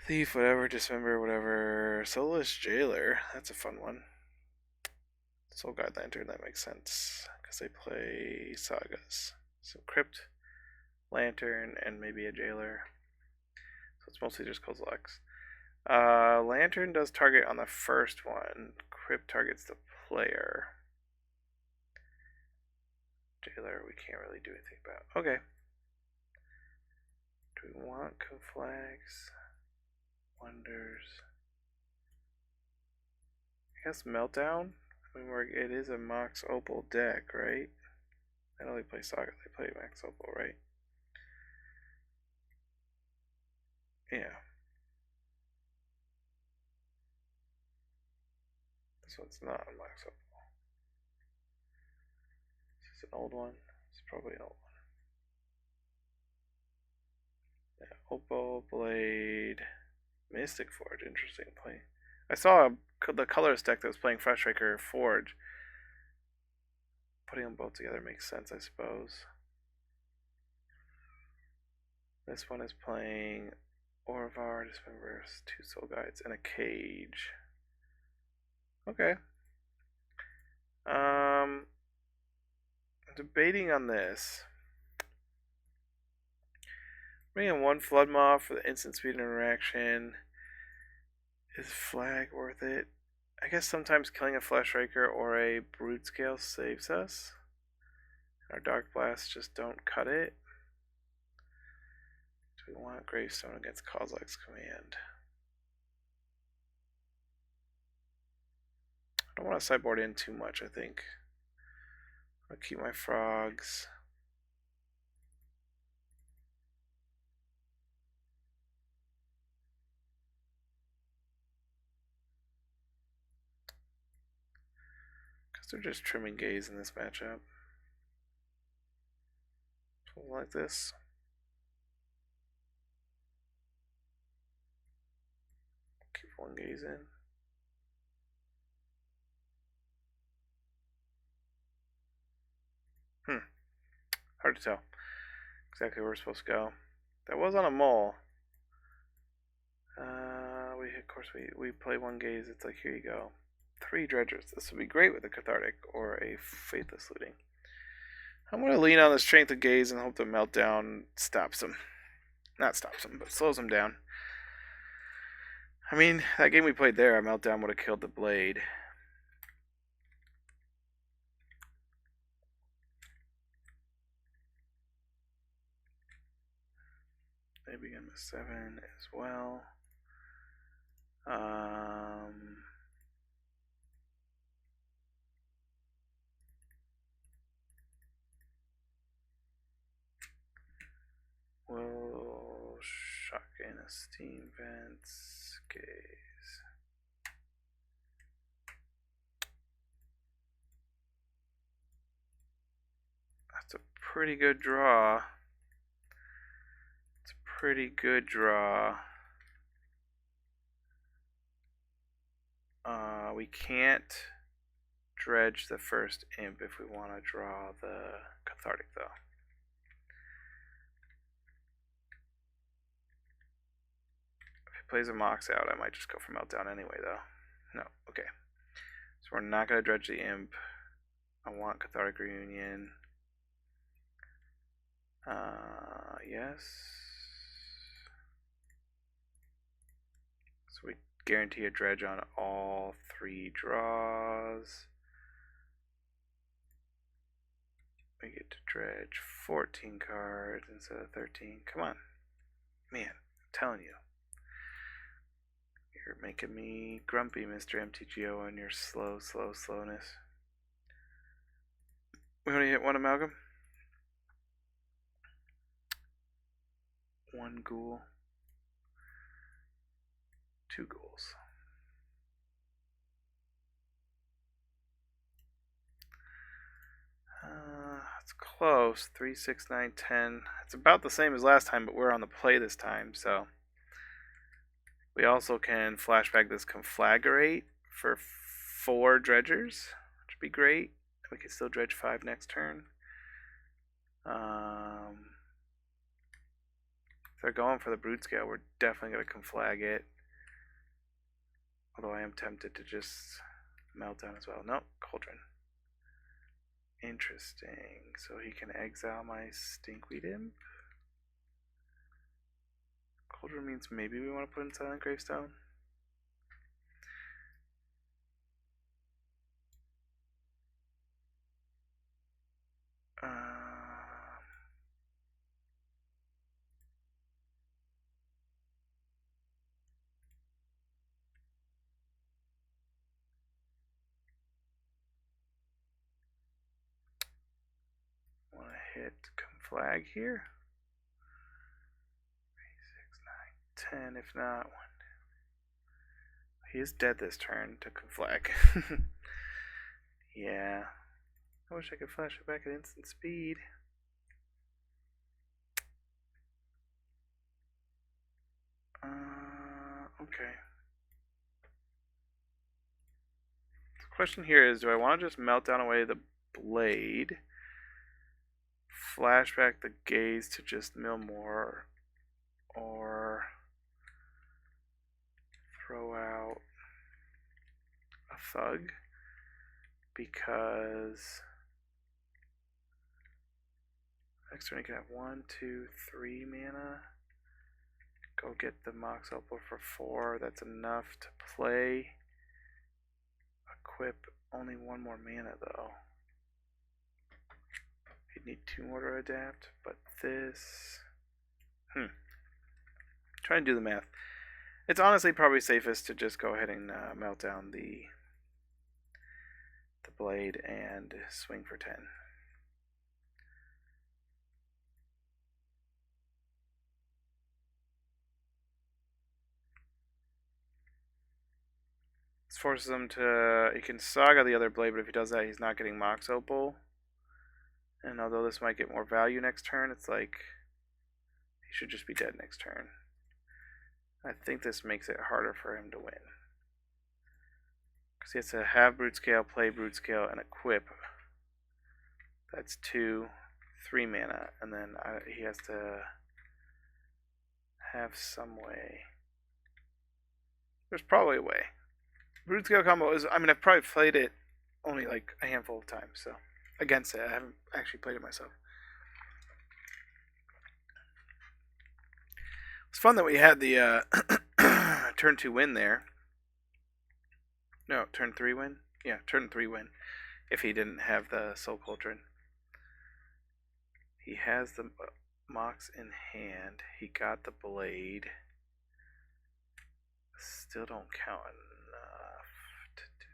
Thief, whatever, dismember, whatever. Soulless Jailer, that's a fun one. Soul Guide Lantern, that makes sense, because they play sagas. So Crypt, Lantern, and maybe a Jailer. So it's mostly just Kozilek's. Lantern does target on the first one. Crypt targets the player. Jailer, we can't really do anything about. Okay. Do we want Conflags? Wonders. I guess Meltdown? I mean, it is a Mox Opal deck, right? They don't really play Saga, they play Max Opal, right? Yeah. This one's not a Max Opal. Is this an old one? It's probably an old one. Yeah, Opal, Blade, Mystic Forge, interesting play. I saw the colorless deck that was playing Freshraker Forge. Putting them both together makes sense, I suppose. This one is playing Orvar, Dismembers, 2 Soul Guides, and a Cage. Okay. I'm debating on this. Bring in 1 Flood Moth for the instant speed interaction. Is flag worth it? I guess sometimes killing a Fleshraker or a Broodscale saves us. Our Dark Blasts just don't cut it. Do we want Gravestone against Kozilek's Command? I don't want to sideboard in too much, I think. I'll keep my frogs. Because they're just trimming gaze in this matchup. Something like this. Keep 1 gaze in. Hard to tell exactly where we're supposed to go. That was on a mole. Of course, we play 1 gaze. It's like, here you go. 3 dredgers. This would be great with a cathartic or a faithless looting. I'm going to lean on the strength of gaze and hope the meltdown stops him. Not stops him, but slows him down. I mean, that game we played there, a meltdown would have killed the blade. They begin with 7 as well. Will shock in a steam vents gaze. That's a pretty good draw. It's a pretty good draw. We can't dredge the first imp if we want to draw the cathartic, though. If he plays a Mox out, I might just go for Meltdown anyway, though. No, okay. So we're not going to dredge the imp. I want Cathartic Reunion. Yes. So we guarantee a dredge on all 3 draws. We get to dredge 14 cards instead of 13. Come on. Man, I'm telling you. You're making me grumpy, Mr. MTGO, and your slowness. We only hit 1 amalgam. 1 ghoul. 2 ghouls. It's close. 3, 6, 9, 10. It's about the same as last time, but we're on the play this time, so. We also can flashback this Conflagrate for 4 dredgers, which would be great. We can still dredge 5 next turn. If they're going for the Broodscale, we're definitely going to conflag it. Although I am tempted to just melt down as well. Nope, Cauldron. Interesting. So he can exile my Stinkweed Imp. Cauldron means maybe we want to put in Silent Gravestone. Want to hit conflag here? 3, 6, 9, 10. If not, 1. He is dead this turn to conflag. Yeah. I wish I could flash it back at instant speed. Okay. The question here is, do I want to just melt down away the blade, flashback the gaze to just mill more, or throw out a thug? Because next turn you can have 1, 2, 3 mana. Go get the Mox Opal for 4. That's enough to play. Equip only 1 more mana though. You'd need 2 more to adapt, but this. Try and do the math. It's honestly probably safest to just go ahead and melt down the blade and swing for 10. This forces him to. He can Saga the other blade, but if he does that, he's not getting Mox Opal. And although this might get more value next turn, it's like he should just be dead next turn. I think this makes it harder for him to win. Because he has to have Broodscale, play Broodscale, and equip. That's 2, 3 mana. And then he has to have some way. There's probably a way. Broodscale combo is, I mean, I've probably played it only like a handful of times, so against it. I haven't actually played it myself. It's fun that we had the turn 2 win there. No, turn 3 win? Yeah, turn 3 win. If he didn't have the Soul Cauldron. He has the Mox in hand. He got the blade. Still don't count enough to do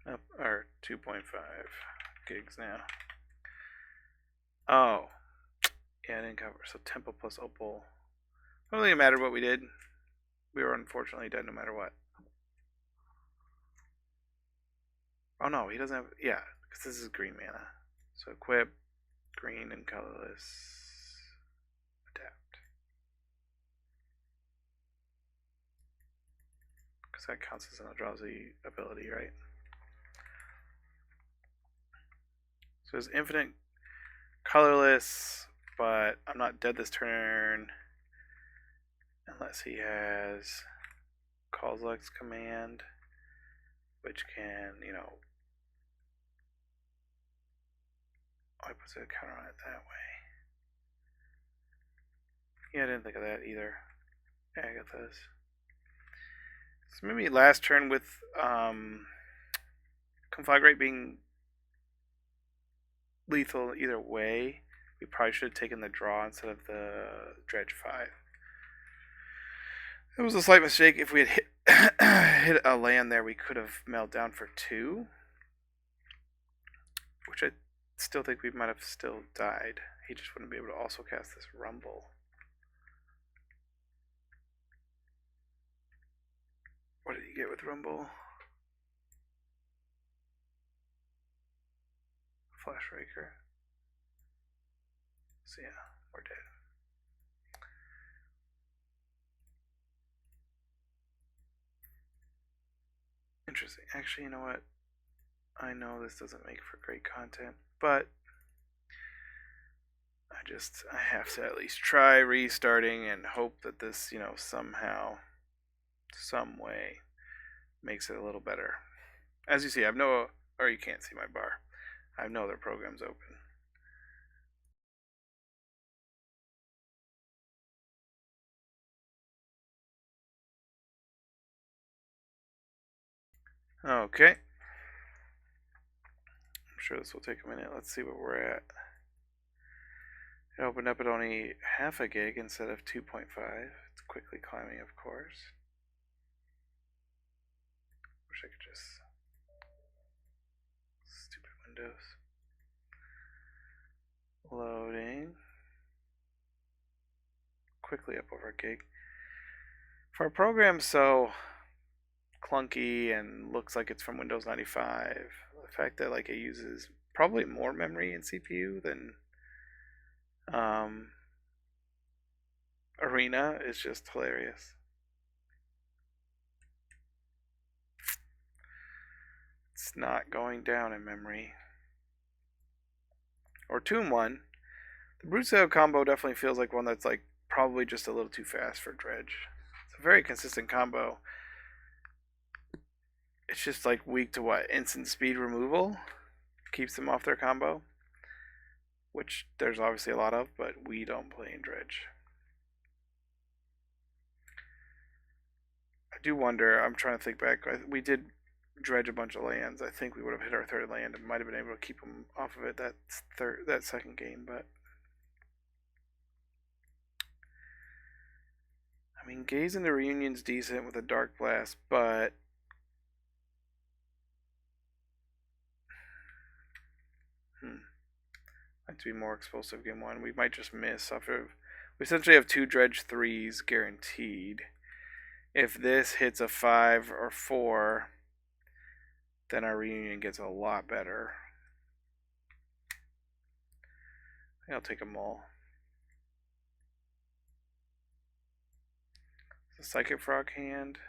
that. Or 2.5 gigs now. Oh. Yeah, I didn't cover. So Temple plus Opal. It doesn't really matter what we did. We were unfortunately dead no matter what. Oh no, he doesn't have. Yeah, because this is green mana. So equip, green and colorless. Adapt. Because that counts as an Eldrazi ability, right? So it's infinite colorless, but I'm not dead this turn unless he has Call's command, which can, you know, I put a counter on it that way. Yeah, I didn't think of that either. Yeah, I got this. So maybe last turn with Conflagrate being lethal either way, we probably should have taken the draw instead of the Dredge 5. It was a slight mistake. If we had hit a land there, we could have melted down for 2. Which I still think we might have still died. He just wouldn't be able to also cast this Rumble. What did he get with Rumble? Flash Raker. So yeah, we're dead. Interesting. Actually, you know what? I know this doesn't make for great content, but I have to at least try restarting and hope that this, somehow, some way makes it a little better. As you see, or you can't see my bar. I have no other programs open. Okay. I'm sure this will take a minute. Let's see what we're at. It opened up at only half a gig instead of 2.5. It's quickly climbing, of course. Wish I could just... Stupid Windows. Loading. Quickly up over a gig. For a program so clunky and looks like it's from Windows 95, the fact that it uses probably more memory and CPU than Arena is just hilarious. It's not going down in memory. Or 2-in-1. The Broodscale combo definitely feels like one that's probably just a little too fast for Dredge. It's a very consistent combo. It's just weak to what? Instant speed removal keeps them off their combo, which there's obviously a lot of, but we don't play in Dredge. I do wonder, I'm trying to think back, we did dredge a bunch of lands. I think we would have hit our third land and might have been able to keep them off of it that second game, but I mean, Gaze in the Reunion's decent with a Dark Blast, but like to be more explosive game one. We might just miss after we essentially have 2 Dredge 3s guaranteed. If this hits a 5 or 4, then our Reunion gets a lot better. I think I'll take them all. The Psychic Frog hand,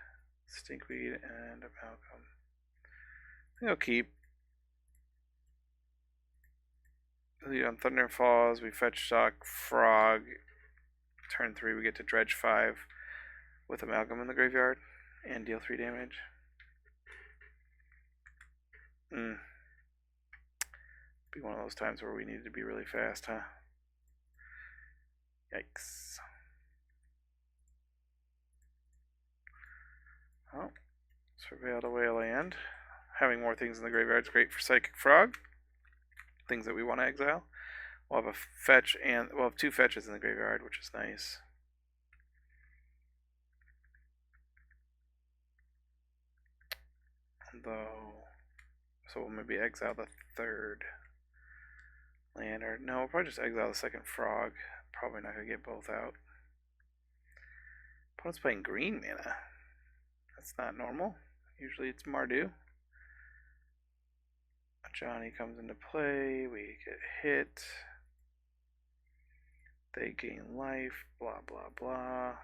Stinkweed, and Amalgam. I think I'll keep. On Thunder Falls, we fetch Shock Frog. Turn 3, we get to Dredge 5 with Amalgam in the graveyard and deal 3 damage. Be one of those times where we needed to be really fast, huh? Yikes. Oh, surveilled away a land. Having more things in the graveyard is great for Psychic Frog. Things that we want to exile. We'll have a fetch and we'll have 2 fetches in the graveyard, which is nice. Though, so we'll maybe exile the 3rd land, or no, we'll probably just exile the 2nd frog. Probably not gonna get both out. Opponent's playing green mana. That's not normal. Usually it's Mardu. Johnny comes into play. We get hit. They gain life. Blah blah blah.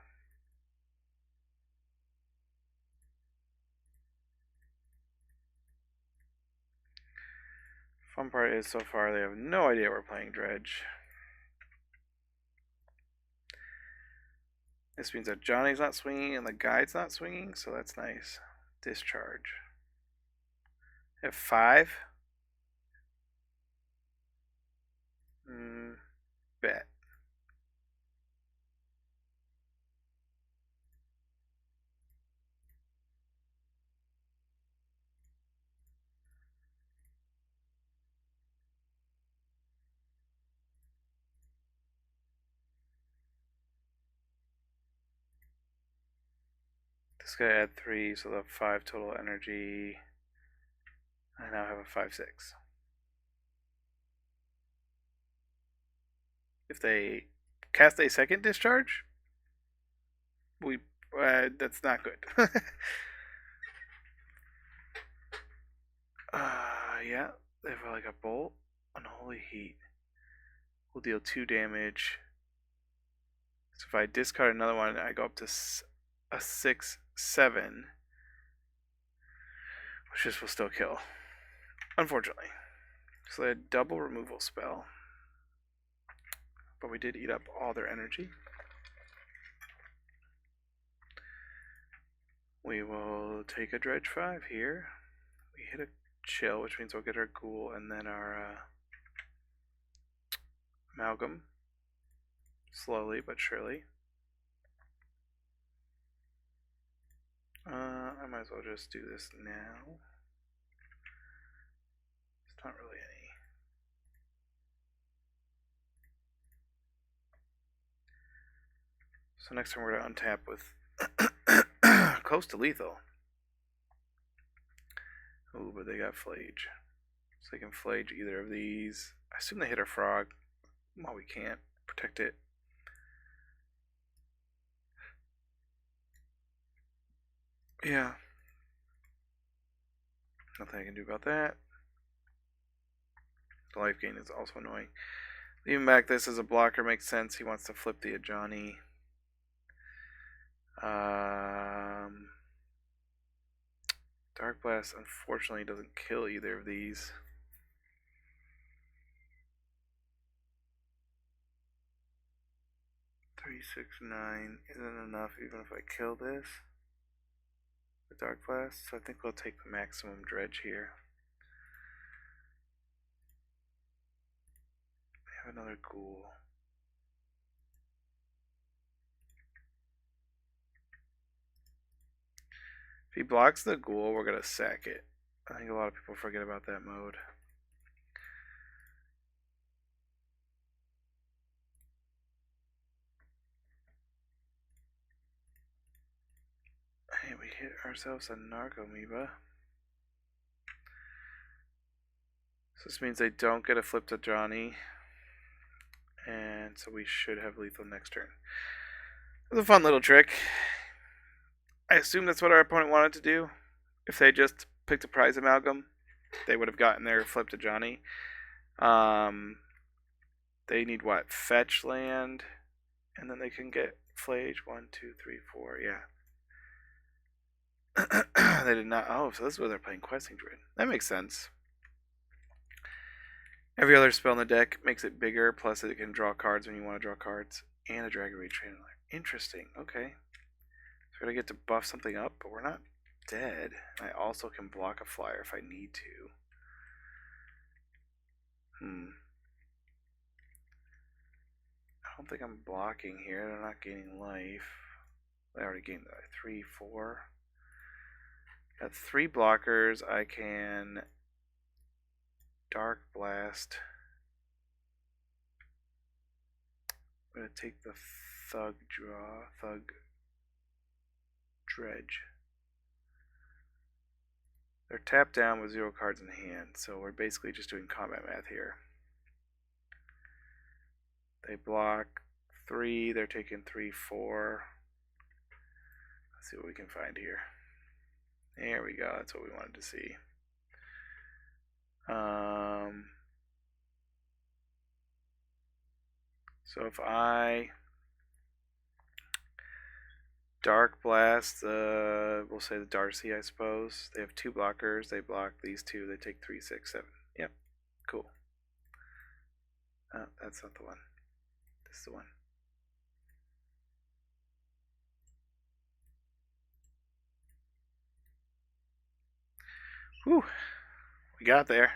Fun part is so far they have no idea we're playing Dredge. This means that Johnny's not swinging and the guide's not swinging, so that's nice. Discharge. F5. Bet. This guy add 3, so they'll have 5 total energy. I now have a 5/6. If they cast a second discharge, that's not good. Yeah, they have a bolt. Unholy Heat will deal 2 damage. So if I discard another one, I go up to a 6/7, which this will still kill, unfortunately. So they had double removal spell, but we did eat up all their energy. We will take a Dredge 5 here. We hit a chill, which means we'll get our Ghoul and then our Amalgam. Slowly but surely. I might as well just do this now. It's not really any. So next time we're going to untap with close to lethal. Ooh, but they got Flage. So they can Flage either of these. I assume they hit our Frog. Well, we can't protect it. Yeah. Nothing I can do about that. The life gain is also annoying. Leaving back this as a blocker makes sense. He wants to flip the Ajani. Dark Blast unfortunately doesn't kill either of these. Three, 6, 9 isn't enough even if I kill this. The Dark Blast, so I think we'll take the maximum Dredge here. We have another Ghoul. If he blocks the Ghoul, we're gonna sack it. I think a lot of people forget about that mode. Hey, we hit ourselves a Narcomoeba. So this means they don't get a flip to Johnny. And so we should have lethal next turn. It was a fun little trick. I assume that's what our opponent wanted to do. If they just picked a prize amalgam, they would have gotten their flip to Johnny. They need what? Fetch land. And then they can get Flage. 1, 2, 3, 4. Yeah. They did not. Oh, so this is where they're playing Questing Druid. That makes sense. Every other spell in the deck makes it bigger, plus it can draw cards when you want to draw cards. And a Dragon Rage Trainer. Interesting. Okay. So we're going to get to buff something up, but we're not dead. I also can block a flyer if I need to. I don't think I'm blocking here. They're not gaining life. They already gained 3, 4. Got 3 blockers. I can Dark Blast. I'm going to take the Thug Dredge. They're tapped down with 0 cards in hand, so we're basically just doing combat math here. They block 3, they're taking 3, 4. Let's see what we can find here. There we go, that's what we wanted to see. So if I Dark Blast, we'll say the Darcy, I suppose. They have 2 blockers. They block these 2. They take 3, 6, 7. Yep, cool. Oh, that's not the one. This is the one. Whew. We got there.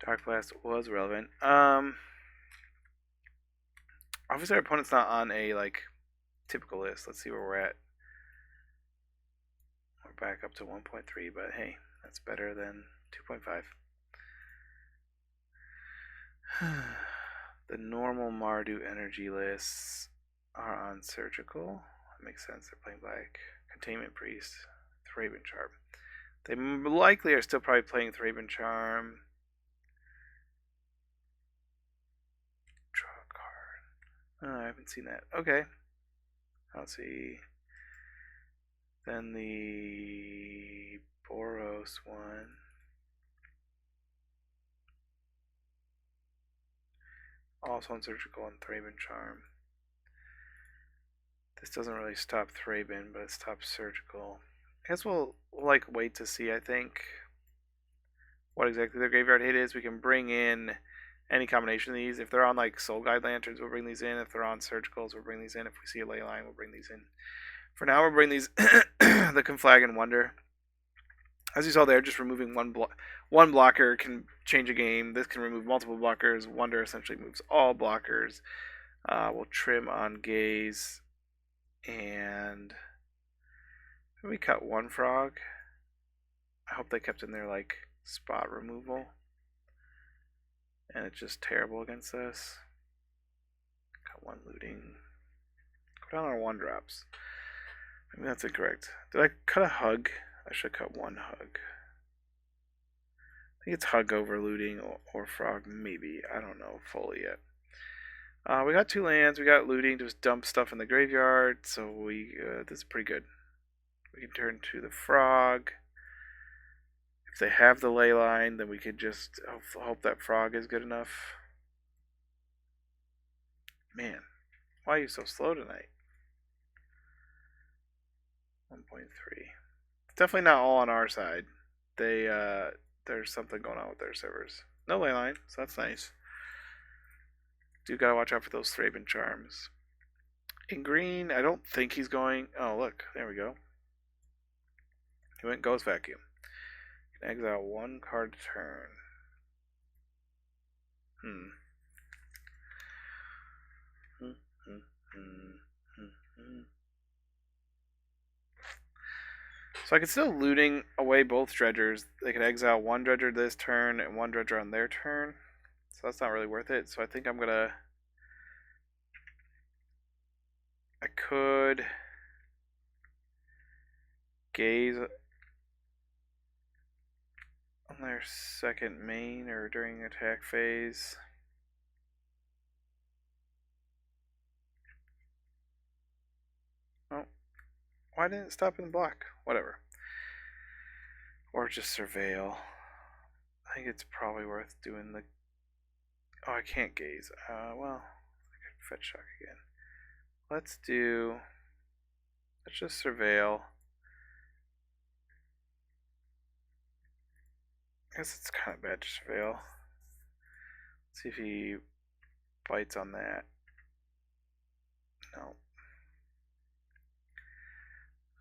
Dark Blast was relevant. Obviously our opponent's not on a typical list. Let's see where we're at. We're back up to 1.3, but hey, that's better than 2.5. The normal Mardu energy lists are on Surgical. That makes sense. They're playing black. Containment Priest, Thraben Charm. They likely are still probably playing Thraben Charm. Draw a card. Oh, I haven't seen that. Okay. Let's see. Then the Boros one. Also on Surgical and Thraben Charm. This doesn't really stop Thraben, but it stops Surgical. I guess we'll like wait to see, I think, what exactly their graveyard hit is. We can bring in any combination of these. If they're on like Soul Guide Lanterns, we'll bring these in. If they're on Surgicals, we'll bring these in. If we see a Leyline, we'll bring these in. For now, we'll bring these the Conflag and Wonder. As you saw there, just removing one blocker can change a game. This can remove multiple blockers. Wonder essentially moves all blockers. We'll trim on Gaze. And we cut one frog. I hope they kept in their like spot removal. And it's just terrible against us. Cut one looting. Go down on one drops. Maybe that's incorrect. Did I cut a hug? I should cut one hug. I think it's hug over looting or frog, maybe. I don't know fully yet. We got 2 lands. We got looting. Just dump stuff in the graveyard. So this is pretty good. We can turn to the frog. If they have the ley line, then we could just hope that frog is good enough. Man, why are you so slow tonight? 1.3. It's definitely not all on our side. There's something going on with their servers. No ley line, so that's nice. Do gotta watch out for those Thraben Charms. In green, I don't think he's going. Oh, look, there we go. He went Ghost Vacuum. Can exile 1 card a turn. So I could still looting away both dredgers. They could exile 1 dredger this turn and 1 dredger on their turn. So that's not really worth it. So I think I'm gonna. I could gaze on their second main or during attack phase. Oh, why didn't it stop in the block? Whatever. Or just surveil. I think it's probably worth doing the. Oh, I can't gaze. Well, I could fetch shock again. Let's just surveil. I guess it's kind of bad to surveil. Let's see if he bites on that. No.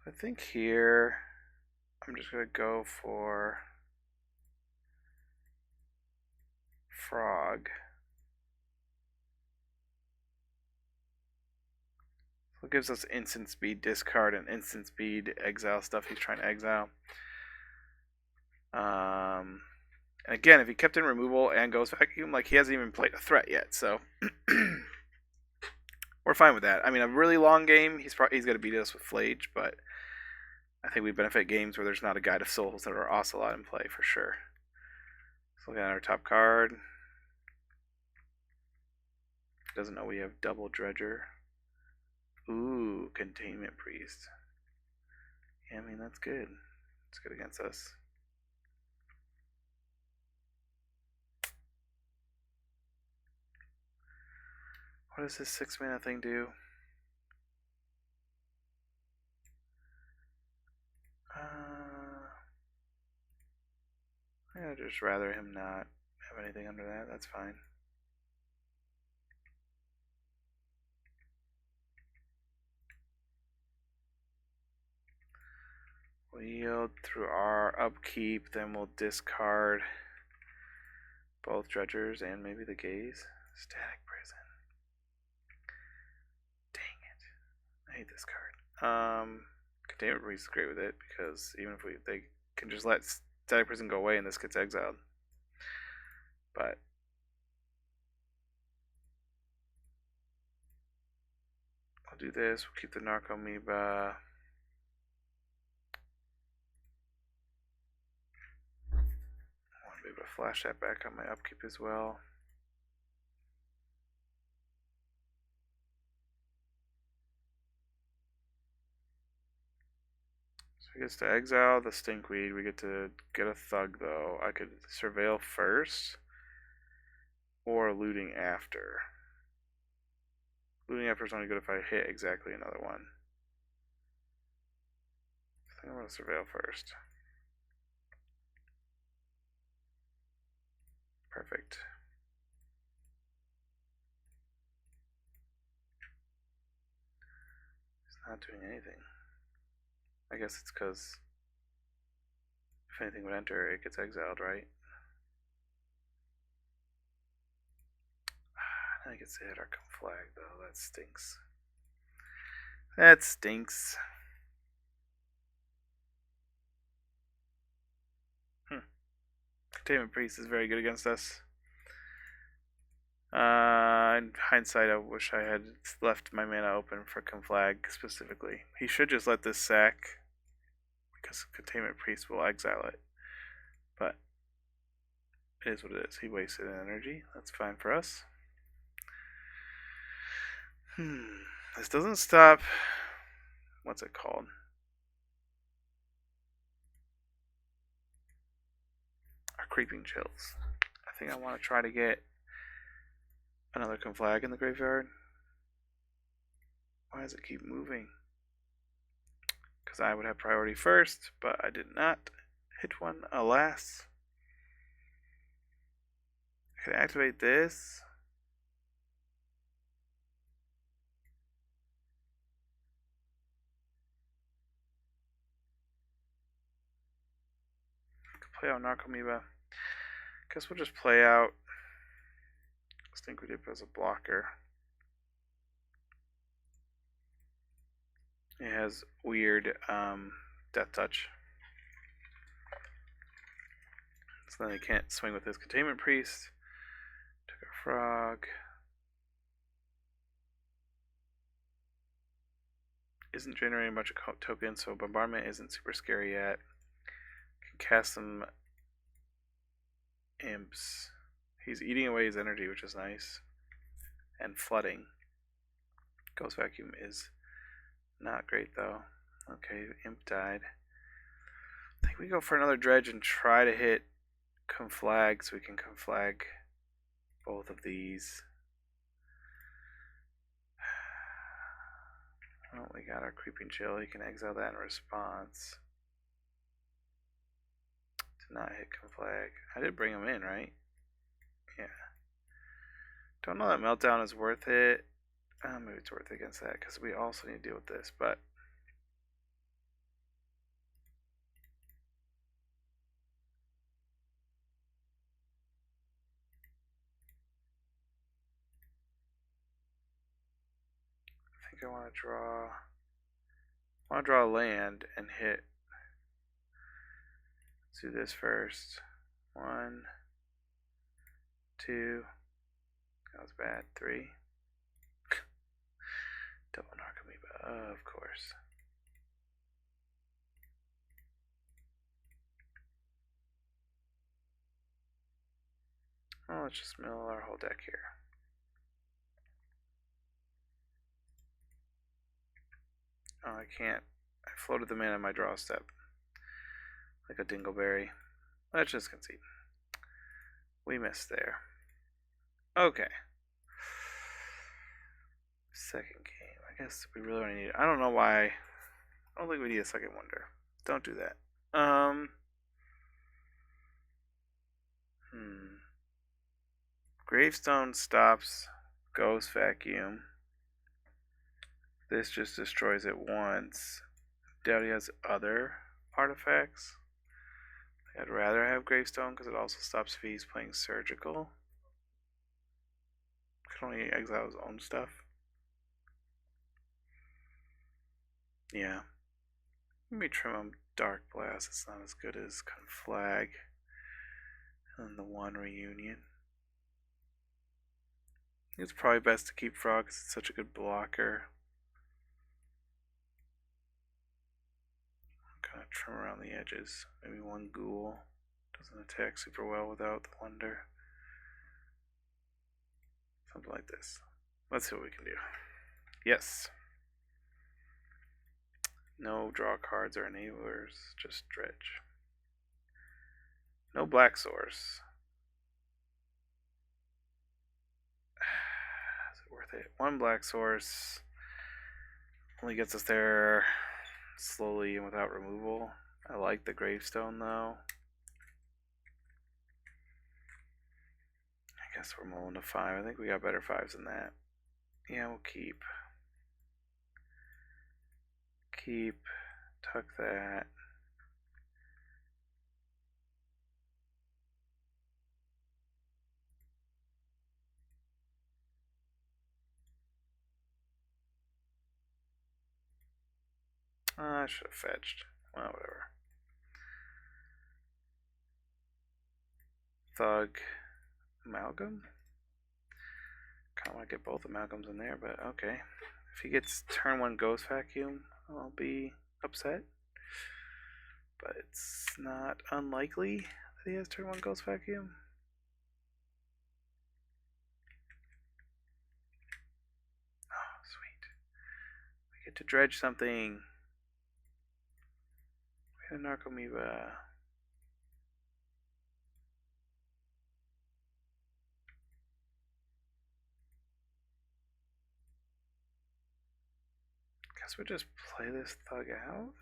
I think here I'm just going to go for frog. So it gives us instant speed discard and instant speed exile stuff he's trying to exile. And again, if he kept in removal and Ghost Vacuum, like he hasn't even played a threat yet, so we're fine with that. I mean, a really long game, he's going to beat us with Flage, but I think we benefit games where there's not a Guide of Souls that are Ocelot in play for sure. Let's look at our top card. Doesn't know we have double Dredger. Ooh, Containment Priest. Yeah, I mean, that's good. It's good against us. What does this 6-mana thing do? I'd just rather him not have anything under that. That's fine. We'll yield through our upkeep, then we'll discard both Dredgers and maybe the Gaze. Static Prison. Dang it. I hate this card. Containment Priest is great with it because even if they can just let Static Prison go away and this gets exiled. But I'll do this. We'll keep the Narcomoeba. I want to be able to flash that back on my upkeep as well. So he gets to exile the Stinkweed. We get to get a Thug though. I could surveil first or looting after. Looting after is only good if I hit exactly another one. I think I'm going to surveil first. Perfect. It's not doing anything. I guess it's because if anything would enter, it gets exiled, right? I get to hit our flag though. That stinks. That stinks. Containment Priest is very good against us. In hindsight, I wish I had left my mana open for Conflag specifically. He should just let this sack because Containment Priest will exile it. But it is what it is. He wasted an energy. That's fine for us. This doesn't stop. What's it called? Our Creeping Chills. I think I want to try to get another Conflag in the graveyard. Why does it keep moving? Because I would have priority first, but I did not hit one, alas. I can activate this. Play out Narcomoeba. Guess we'll just play out Stinkweed as a blocker. It has weird death touch. So then he can't swing with his Containment Priest. Took a frog. Isn't generating much tokens, so Bombardment isn't super scary yet. Can cast some imps. He's eating away his energy, which is nice. And flooding. Ghost Vacuum is not great though. Okay, imp died. I think we go for another dredge and try to hit Conflag so we can Conflag both of these. Well, we got our Creeping Chill. He can exile that in response. Did not hit Conflag. I did bring him in, right? Yeah. Don't know that Meltdown is worth it. Maybe it's worth it against that because we also need to deal with this, but I think I want to draw a land and hit. Let's do this first. 1, 2. That was bad. 3. Double Narcomoeba, of course. Well, let's just mill our whole deck here. Oh, I can't. I floated them in on my draw step. Like a dingleberry. Let's just concede. We missed there. Okay. Second game. I guess we really don't need it. I don't know why. I don't think we need a second wonder. Don't do that. Gravestone stops Ghost Vacuum. This just destroys it once. Doubt he has other artifacts. I'd rather have Gravestone because it also stops if he's playing Surgical. Can only exile his own stuff. Yeah. Let me trim him Dark Blast. It's not as good as Conflag. And the one Reunion. It's probably best to keep Frog because it's such a good blocker. Kind of trim around the edges. Maybe one Ghoul. Doesn't attack super well without the Wonder. Something like this. Let's see what we can do. Yes. No draw cards or enablers, just Dredge. No black source. Is it worth worth it. One black source only gets us there slowly and without removal. I like the gravestone though. I guess we're mulling to 5. I think we got better 5s than that. Yeah, we'll keep. Keep. Tuck that. I should have fetched. Well, whatever. Thug. Amalgam? Kinda want to get both amalgams in there, but okay. If he gets turn 1 ghost vacuum, I'll be upset. But it's not unlikely that he has turn 1 ghost vacuum. Oh, sweet. We get to dredge something. We had a Narcomoeba. Guess we'll just play this thug out.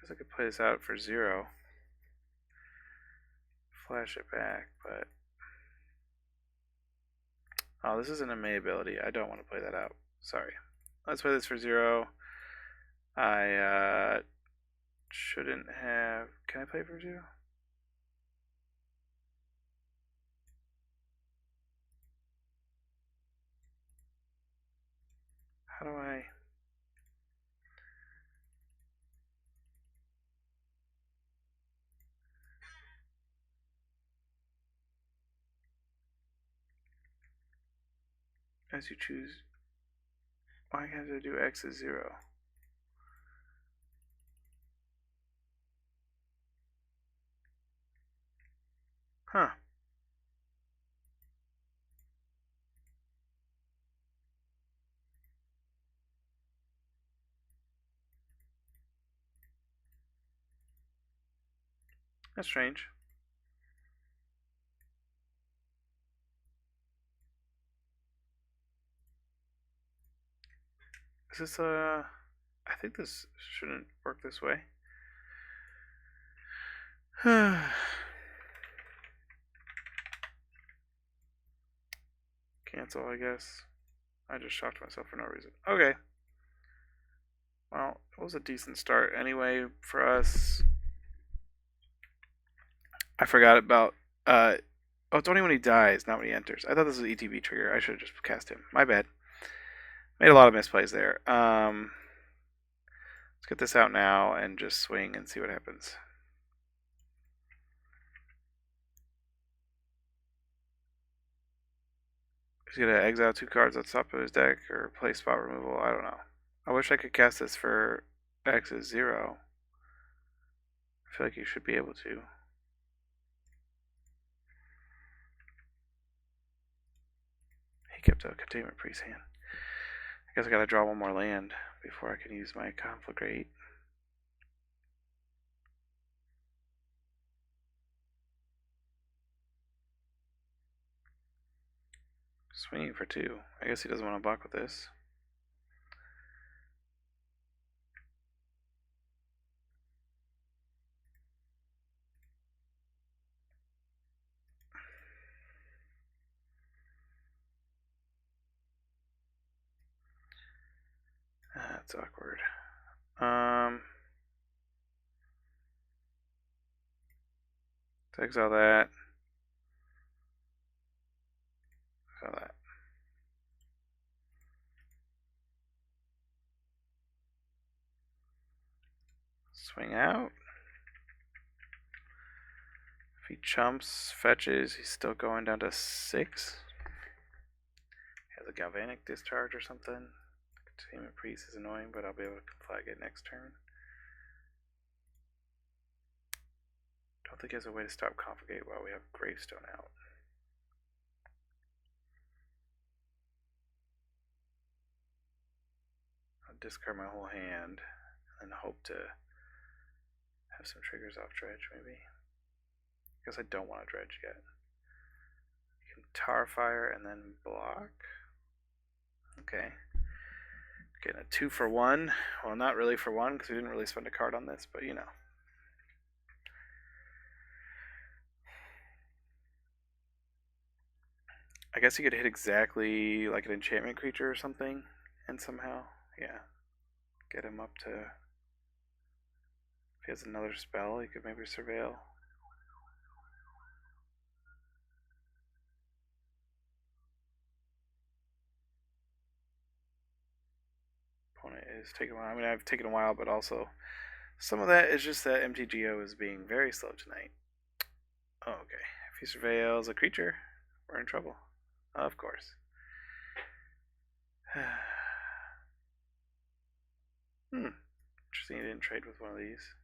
Guess I could play this out for 0. Flash it back, but... Oh, this isn't a May ability. I don't want to play that out. Sorry. Let's play this for 0. I shouldn't have... Can I play for 0? How do I... As you choose... Why can't I do X is 0? Huh. That's strange. Is this I think this shouldn't work this way. Cancel, I guess. I just shocked myself for no reason. Okay. Well, it was a decent start anyway for us. I forgot about oh, it's only when he dies, not when he enters. I thought this was an ETB trigger. I should have just cast him. My bad. Made a lot of misplays there. Let's get this out now and just swing and see what happens. He's gonna exile 2 cards at the top of his deck or play spot removal. I don't know. I wish I could cast this for X is 0. I feel like you should be able to. He kept a Containment Priest hand. I guess I gotta draw 1 more land before I can use my Conflagrate. Swinging for 2. I guess he doesn't want to block with this. That's awkward. Exile that. Exile that. Swing out. If he chumps, fetches, he's still going down to 6. He has a Galvanic Discharge or something. Containment Priest is annoying, but I'll be able to flag it next turn. Don't think he has a way to stop Conflagrate while we have Gravestone out. I'll discard my whole hand and hope to Have some triggers off Dredge, maybe. Guess I don't want to Dredge yet. You can Tar Fire and then block. Okay. Getting a 2 for 1. Well, not really for 1 because we didn't really spend a card on this, but you know. I guess he could hit exactly like an enchantment creature or something, and somehow, yeah, get him up to. If he has another spell, he could maybe surveil. Opponent is taking a while. I mean, I've taken a while, but also some of that is just that MTGO is being very slow tonight. Oh, okay. If he surveils a creature, we're in trouble. Of course. Interesting he didn't trade with one of these.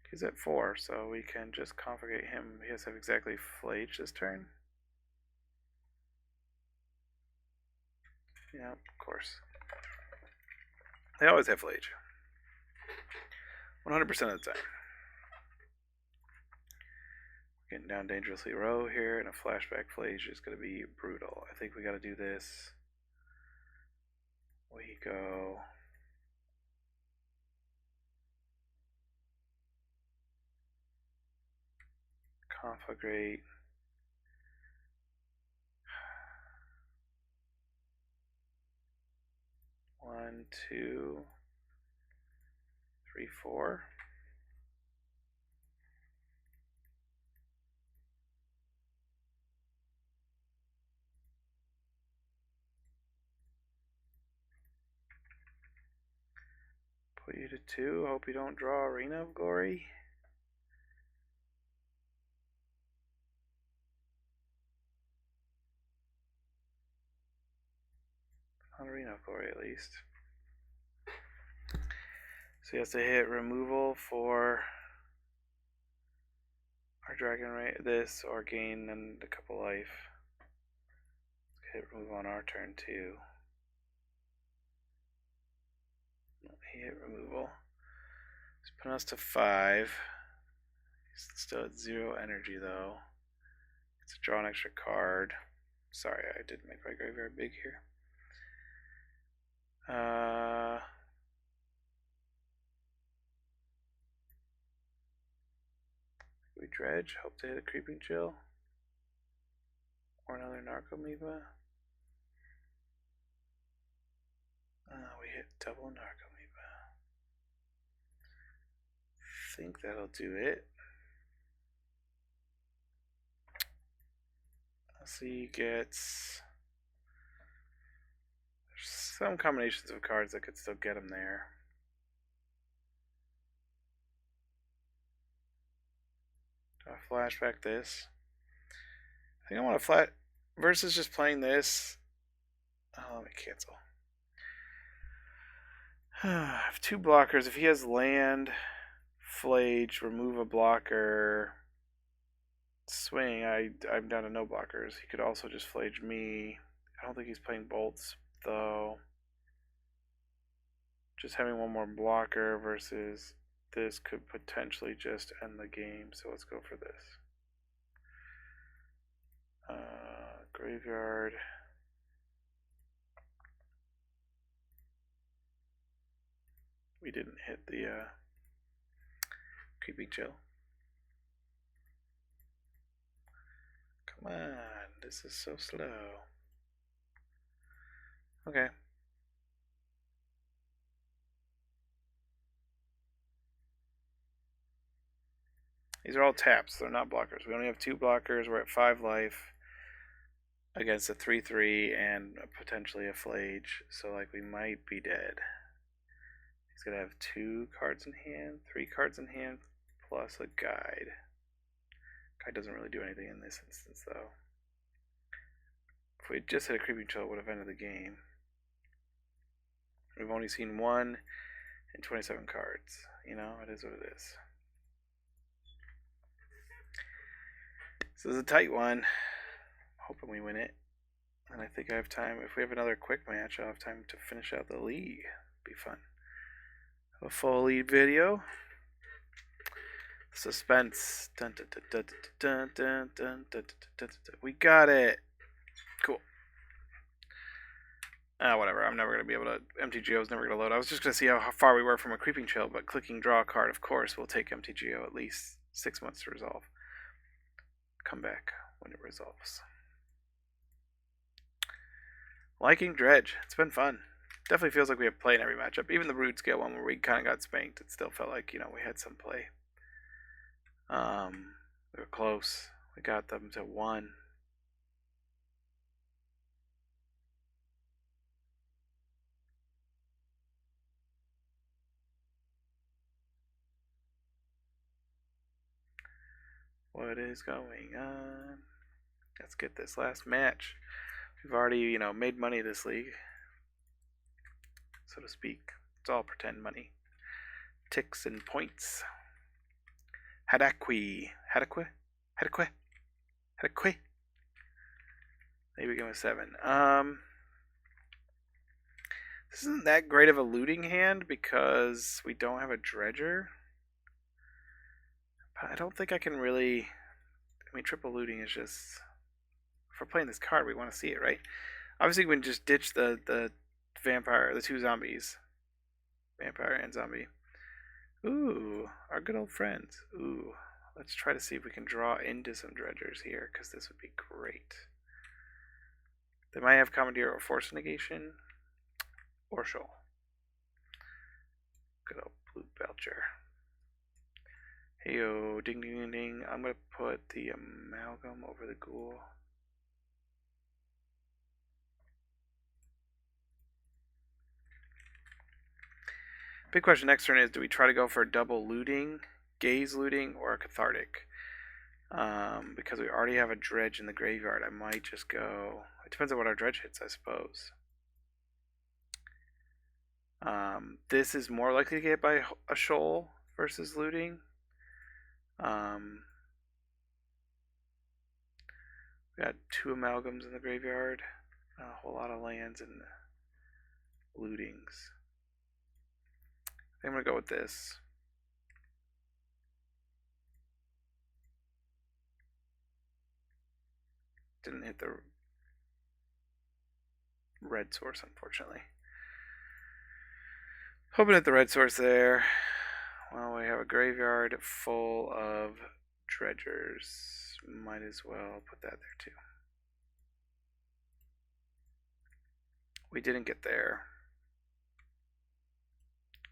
He's at 4, so we can just configurate him. He has to have exactly Flage this turn. Yeah, of course. They always have Flage. 100% of the time. Getting down dangerously low here, and a flashback Flage is going to be brutal. I think we got to do this. We go. Conflagrate. One, two, three, four. Put you to 2. Hope you don't draw Arena of Glory. On Arena of Glory, at least. So he has to hit removal for our Dragon Ray, this, or gain and a couple life. Hit remove on our turn too. He hit removal. He's putting us to 5. He's still at 0 energy though. It's a draw an extra card. Sorry, I did make my graveyard big here. We Dredge, hope to hit a Creeping Chill. Or another Narcomoeba. We hit double Narcomoeba. Think that'll do it. Let's see, he gets some combinations of cards that could still get him there. Do I flashback this? I think I want to flat versus just playing this. Oh, let me cancel. I have 2 blockers. If he has land, Flage, remove a blocker, swing, I'm down to no blockers. He could also just Flage me. I don't think he's playing bolts, though. Just having one more blocker versus this could potentially just end the game, so let's go for this. Graveyard. We didn't hit the Creeping Chill. Come on, this is so slow. Okay. These are all taps, they're not blockers. We only have 2 blockers, we're at 5 life against a 3/3 and potentially a Flage, so like we might be dead. He's gonna have 2 cards in hand, 3 cards in hand, plus a guide. Guide doesn't really do anything in this instance though. If we just hit a Creeping Chill, it would have ended the game. We've only seen 1 in 27 cards. You know, it is what it is. This is a tight one. Hoping we win it. And I think I have time. If we have another quick match, I'll have time to finish out the league. Be fun. A full lead video. Suspense. Dun, dun, dun, dun, dun, dun, dun, dun, dun. We got it. Cool. Whatever. I'm never going to be able to. MTGO is never going to load. I was just going to see how far we were from a creeping chill, but clicking draw a card, of course, will take MTGO at least 6 months to resolve. Come back when it resolves. Liking Dredge. It's been fun. Definitely feels like we have play in every matchup. Even the Broodscale one where we kind of got spanked, it still felt like, we had some play. We were close. We got them to 1. What is going on? Let's get this last match. We've already, made money this league, so to speak. It's all pretend money. Ticks and points. Hadakwe. Maybe give him a 7. This isn't that great of a looting hand because we don't have a dredger. But I don't think I can really... triple looting is just... If we're playing this card, we want to see it, right? Obviously, we can just ditch the vampire, the 2 zombies. Vampire and zombie. Ooh, our good old friends. Ooh, let's try to see if we can draw into some dredgers here, because this would be great. They might have Commandeer or Force Negation. Or Shoal. Good old blue Belcher. Heyo, ding ding ding ding. I'm going to put the Amalgam over the Ghoul. Big question next turn is, do we try to go for a double looting, gaze looting, or a cathartic? Because we already have a dredge in the graveyard, I might just go... It depends on what our dredge hits, I suppose. This is more likely to get by a shoal versus looting. We got 2 amalgams in the graveyard, a whole lot of lands and lootings. I'm going to go with this. Didn't hit the red source, unfortunately. Hoping at the red source there. Well, we have a graveyard full of dredgers. Might as well put that there too. We didn't get there.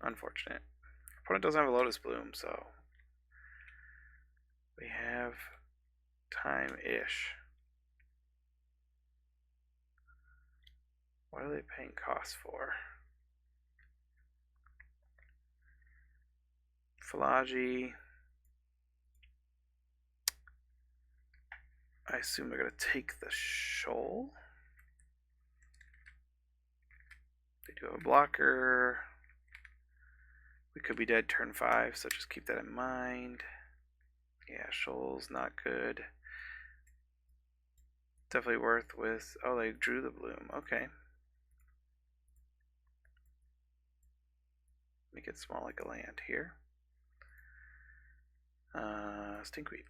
Unfortunate. Opponent doesn't have a Lotus Bloom, so we have time-ish. What are they paying costs for? Philology. I assume they're going to take the shoal. They do have a blocker. We could be dead turn 5, so just keep that in mind. Yeah, shoal's not good. Definitely worth with... Oh, they drew the bloom. Okay. Make it small like a land here. Stinkweed.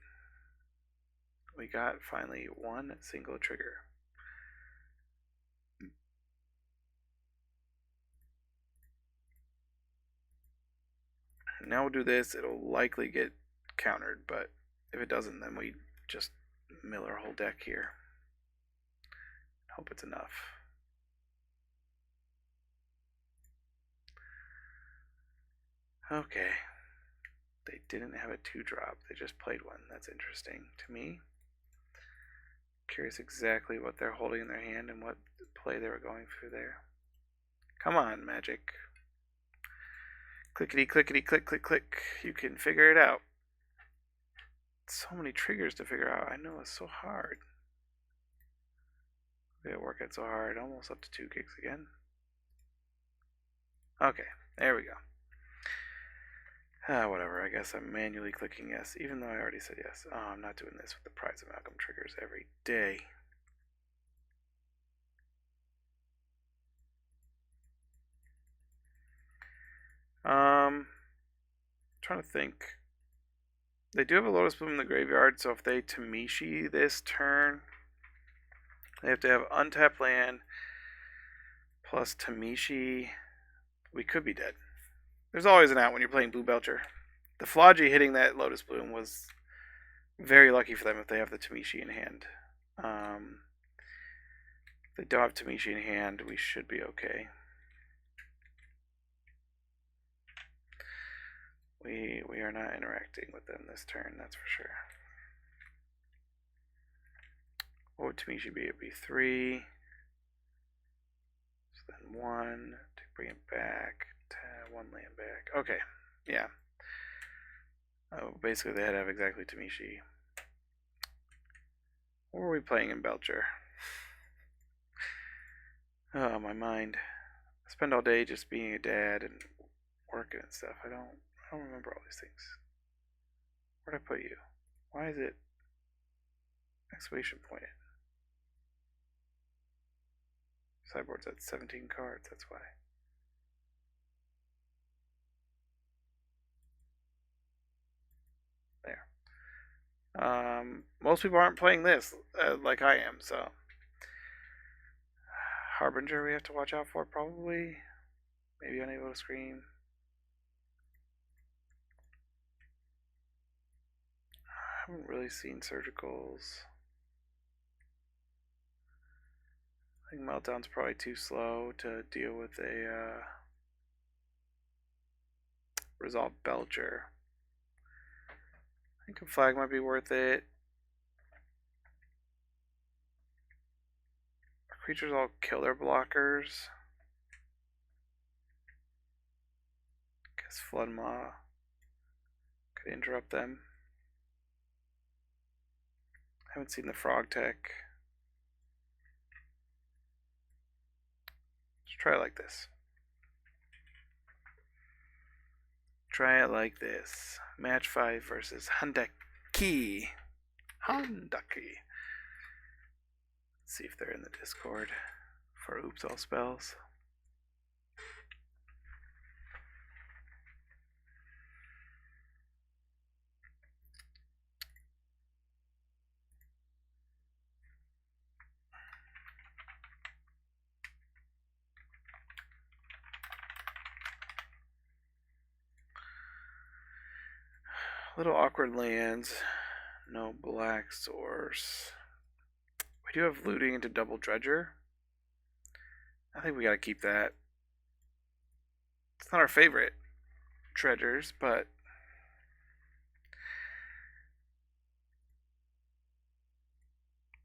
We got finally 1 single trigger. Now we'll do this. It'll likely get countered, but if it doesn't, then we just mill our whole deck here. Hope it's enough. Okay. They didn't have a 2-drop. They just played 1. That's interesting to me. Curious exactly what they're holding in their hand and what play they were going through there. Come on, Magic. Clickety, clickety, click, click, click. You can figure it out. So many triggers to figure out. I know, it's so hard. We gotta work it so hard. Almost up to 2 gigs again. Okay, there we go. Whatever, I guess I'm manually clicking yes, even though I already said yes. Oh, I'm not doing this with the prize amalgam triggers every day. Trying to think. They do have a Lotus Bloom in the graveyard, so if they Tamishi this turn, they have to have untapped land plus Tamishi. We could be dead. There's always an out when you're playing Blue Belcher. The Flogy hitting that Lotus Bloom was very lucky for them if they have the Tamishi in hand. If they don't have Tamishi in hand, we should be okay. We are not interacting with them this turn, that's for sure. What would Tamishi be? It'd be 3. So then 1 to bring it back. 1 land back. Okay, yeah. Basically, they had to have exactly Tamishi. What were we playing in Belcher? Oh, my mind. I spend all day just being a dad and working and stuff. I don't remember all these things. Where'd I put you? Why is it exclamation point? Sideboard's at 17 cards, that's why. There. Most people aren't playing this like I am, so. Harbinger we have to watch out for, probably. Maybe unable to screen. I haven't really seen surgicals. I think Meltdown's probably too slow to deal with a Resolve Belcher. I think a flag might be worth it. Our creatures all kill their blockers. Guess Flood Maw could interrupt them. I haven't seen the frog tech. Let's try it like this. Try it like this. Match 5 versus Handaki. Handaki. Let's see if they're in the Discord for Oops All Spells. Little awkward lands. No black source. We do have looting into double dredger. I think we gotta keep that. It's not our favorite dredgers, but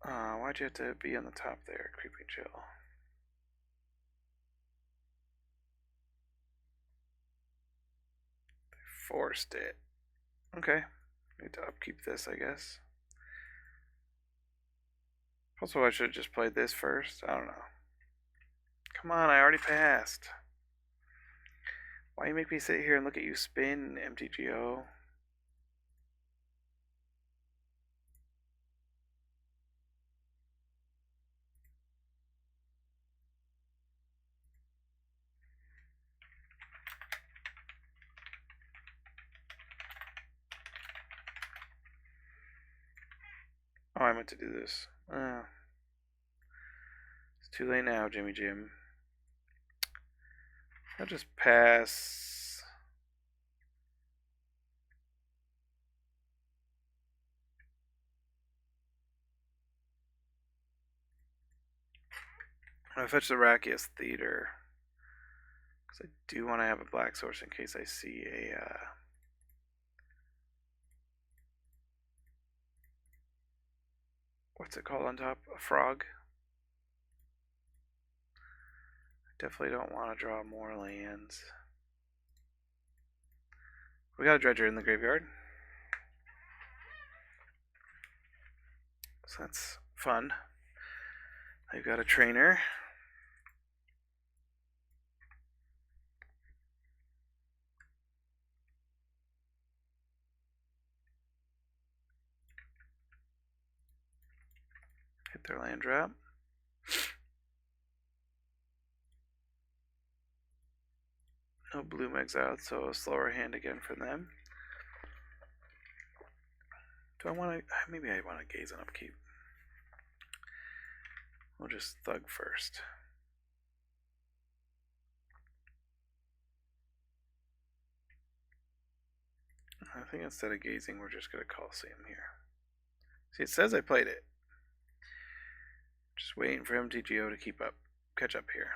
why'd you have to be on the top there, Creeping Chill? They forced it. Okay, need to upkeep this, I guess. Also, I should have just played this first. I don't know. Come on, I already passed. Why you make me sit here and look at you spin, MTGO? Oh, I meant to do this. It's too late now, Jimmy Jim. I'll just pass. I'll fetch the Rakius Theater. Because I do want to have a black source in case I see a... what's it called on top? A frog. I definitely don't want to draw more lands. We got a dredger in the graveyard. So that's fun. I've got a trainer. Hit their land drop. No bloom exiled, so a slower hand again for them. Do I want to... Maybe I want to gaze on upkeep. We'll just thug first. I think instead of gazing, we're just going to Coliseum here. See, it says I played it. Just waiting for MTGO to catch up here.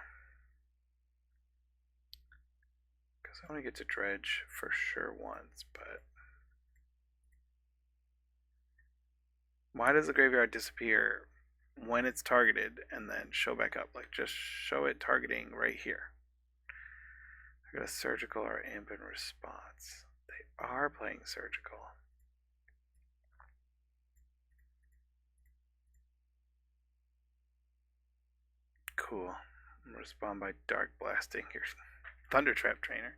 Because I want to get to Dredge for sure once, but... Why does the graveyard disappear when it's targeted and then show back up? Like, just show it targeting right here. I got a surgical or imp in response. They are playing surgical. Cool. I'm gonna respond by dark blasting here. Thunder Trap Trainer.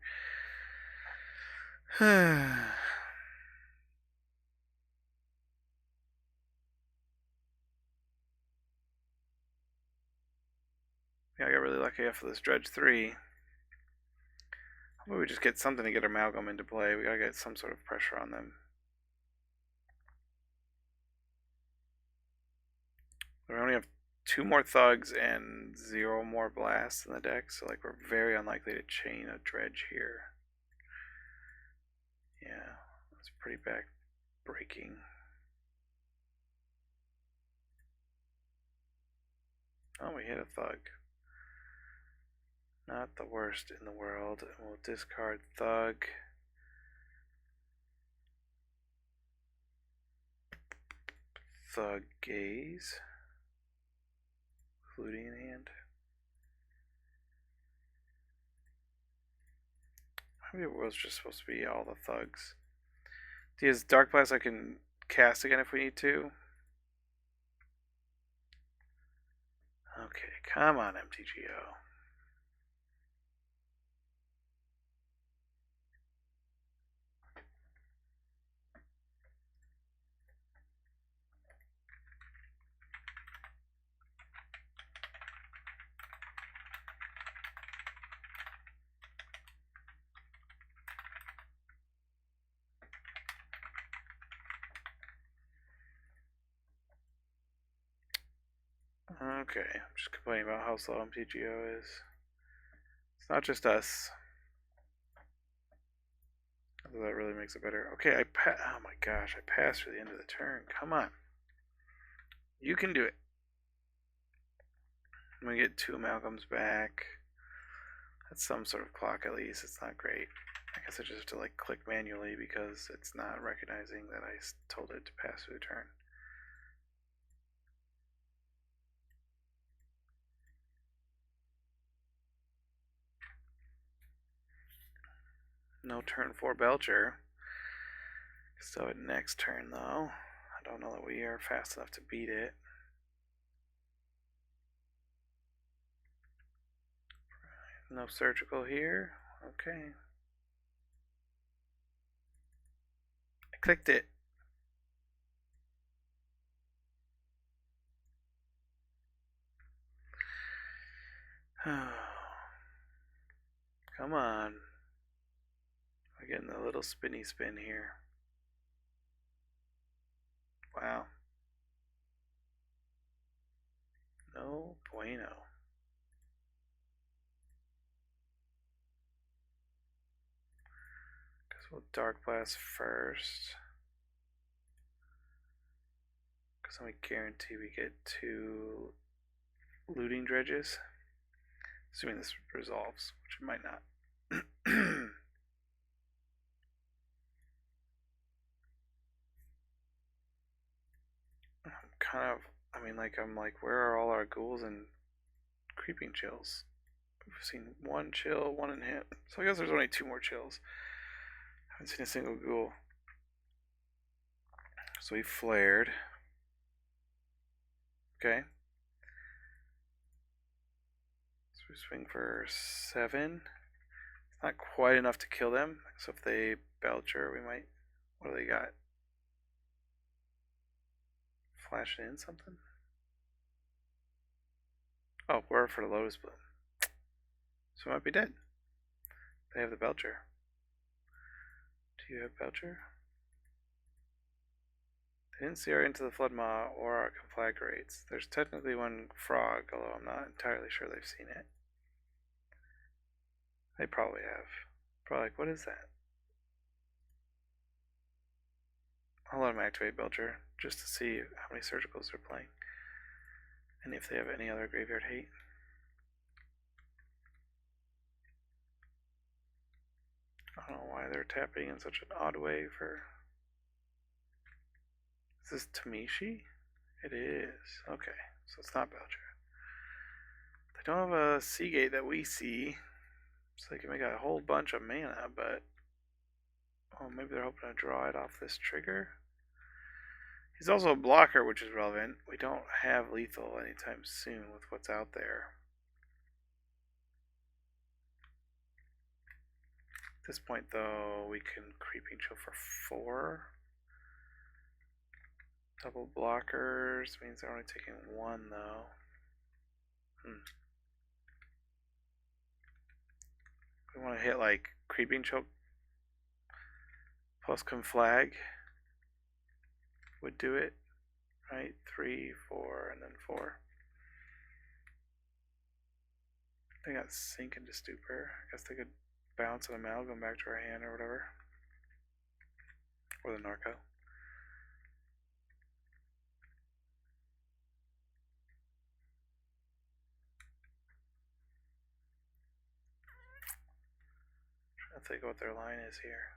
Yeah, I got really lucky after this Dredge 3. Hopefully we just get something to get Amalgam into play. We gotta get some sort of pressure on them. We only have 2 more Thugs and 0 more Blasts in the deck, so like we're very unlikely to chain a Dredge here. Yeah, that's pretty back-breaking. Oh, we hit a Thug. Not the worst in the world. And we'll discard Thug. Thug Gaze. Fluting in hand. Maybe it was just supposed to be all the Thugs. Do you have Dark Blast I can cast again if we need to? Okay, come on, MTGO. Okay, I'm just complaining about how slow MTGO is. It's not just us. Although that really makes it better. Okay, oh my gosh, I passed for the end of the turn. Come on. You can do it. I'm gonna get 2 Amalgams back. That's some sort of clock at least. It's not great. I guess I just have to like click manually because it's not recognizing that I told it to pass through the turn. No turn 4 Belcher. So next turn though, I don't know that we are fast enough to beat it. No surgical here. Okay. I clicked it. Come on. We're getting a little spinny spin here. Wow. No bueno. Guess we'll Dark Blast first. Because then we guarantee we get 2 looting dredges. Assuming this resolves, which it might not. I'm like, where are all our ghouls and creeping chills? We've seen 1 chill, 1 in hand. So I guess there's only 2 more chills. I haven't seen a single ghoul. So he flared. Okay. So we swing for 7. It's not quite enough to kill them. So if they Belcher, we might... What do they got? Flash in something? Oh, we're for the Lotus Bloom. So we might be dead. They have the Belcher. Do you have Belcher? They didn't see our Into the Flood Maw or our Conflagrates. There's technically one frog, although I'm not entirely sure they've seen it. They probably have. Probably like, what is that? I'll let them activate Belcher just to see how many surgicals they're playing. And if they have any other graveyard hate. I don't know why they're tapping in such an odd way for... Is this Tamishi? It is. Okay, so it's not Belcher. They don't have a Seagate that we see, so they can make a whole bunch of mana, but... Oh, maybe they're hoping to draw it off this trigger? He's also a blocker, which is relevant. We don't have lethal anytime soon with what's out there. At this point, though, we can Creeping Chill for 4. Double blockers means they're only taking 1, though. We want to hit like Creeping Chill plus Conflag would do it, right? 3, 4, and then 4. They got Sink into Stupor. I guess they could bounce an Amalgam back to our hand or whatever. Or the Narco. Trying to think what their line is here.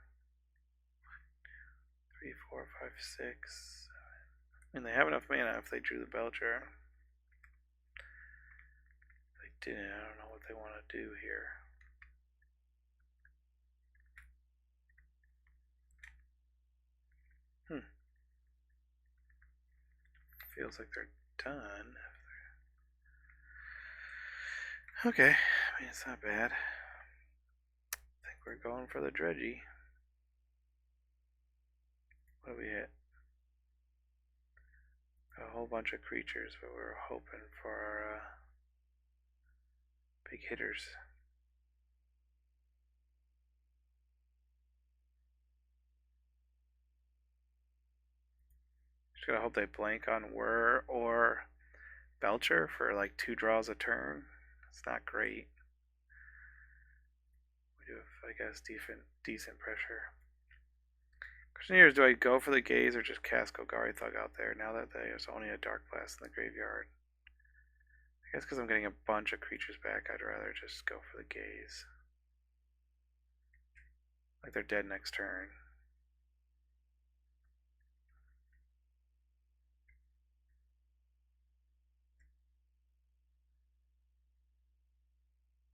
3, 4, 5, 6. I mean, they have enough mana if they drew the Belcher. If they didn't, I don't know what they want to do here. Feels like they're done. Okay, I mean, it's not bad. I think we're going for the Dredgy. What do we hit? A whole bunch of creatures, but we're hoping for our big hitters. Just gotta hope they blank on Whir or Belcher for like 2 draws a turn. It's not great. We do have, I guess, decent pressure. Question here is, do I go for the Gaze or just cast Golgari Thug out there now that there's only a Dark Blast in the graveyard? I guess because I'm getting a bunch of creatures back, I'd rather just go for the Gaze. Like they're dead next turn.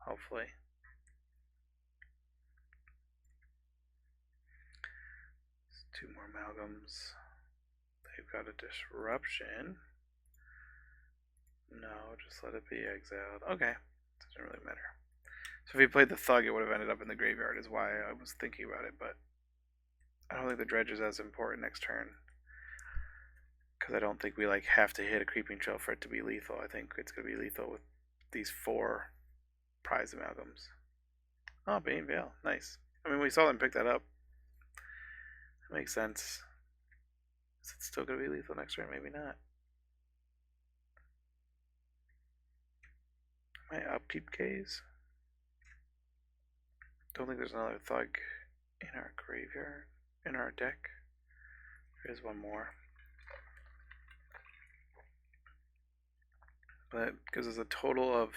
Hopefully. It's 2 more Amalgams. They've got a Disruption. No, just let it be exiled. Okay, doesn't really matter. So if he played the Thug, it would have ended up in the graveyard, is why I was thinking about it, but I don't think the Dredge is as important next turn. Because I don't think we like have to hit a Creeping Chill for it to be lethal. I think it's going to be lethal with these 4 prize Amalgams. Oh, Bane Veil. Nice. I mean, we saw them pick that up. That makes sense. Is it still going to be lethal next turn? Maybe not. My upkeep Gaze? Don't think there's another Thug in our graveyard, in our deck. There is one more. But gives us a total of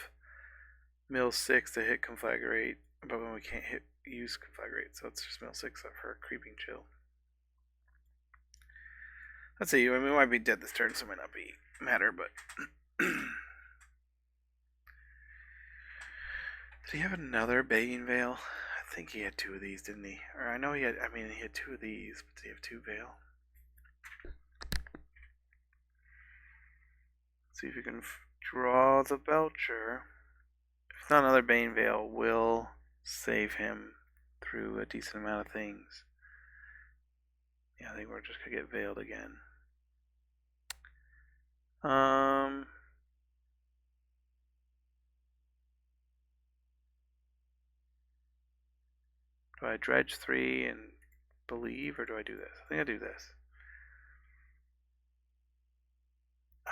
mill 6 to hit Conflagrate, but when we can't use Conflagrate, so it's just mill 6 for a Creeping Chill. Let's see, I mean, we might be dead this turn, so it might not be matter, but did he have another Begging Veil? I think he had 2 of these, didn't he? Or I know he had, he had 2 of these, but did he have 2 Veil? Let's see if you can draw the Belcher. If not, another Bane Veil will save him through a decent amount of things. Yeah, I think we're just gonna get veiled again. Do I dredge 3 and believe, or do I do this? I think I do this.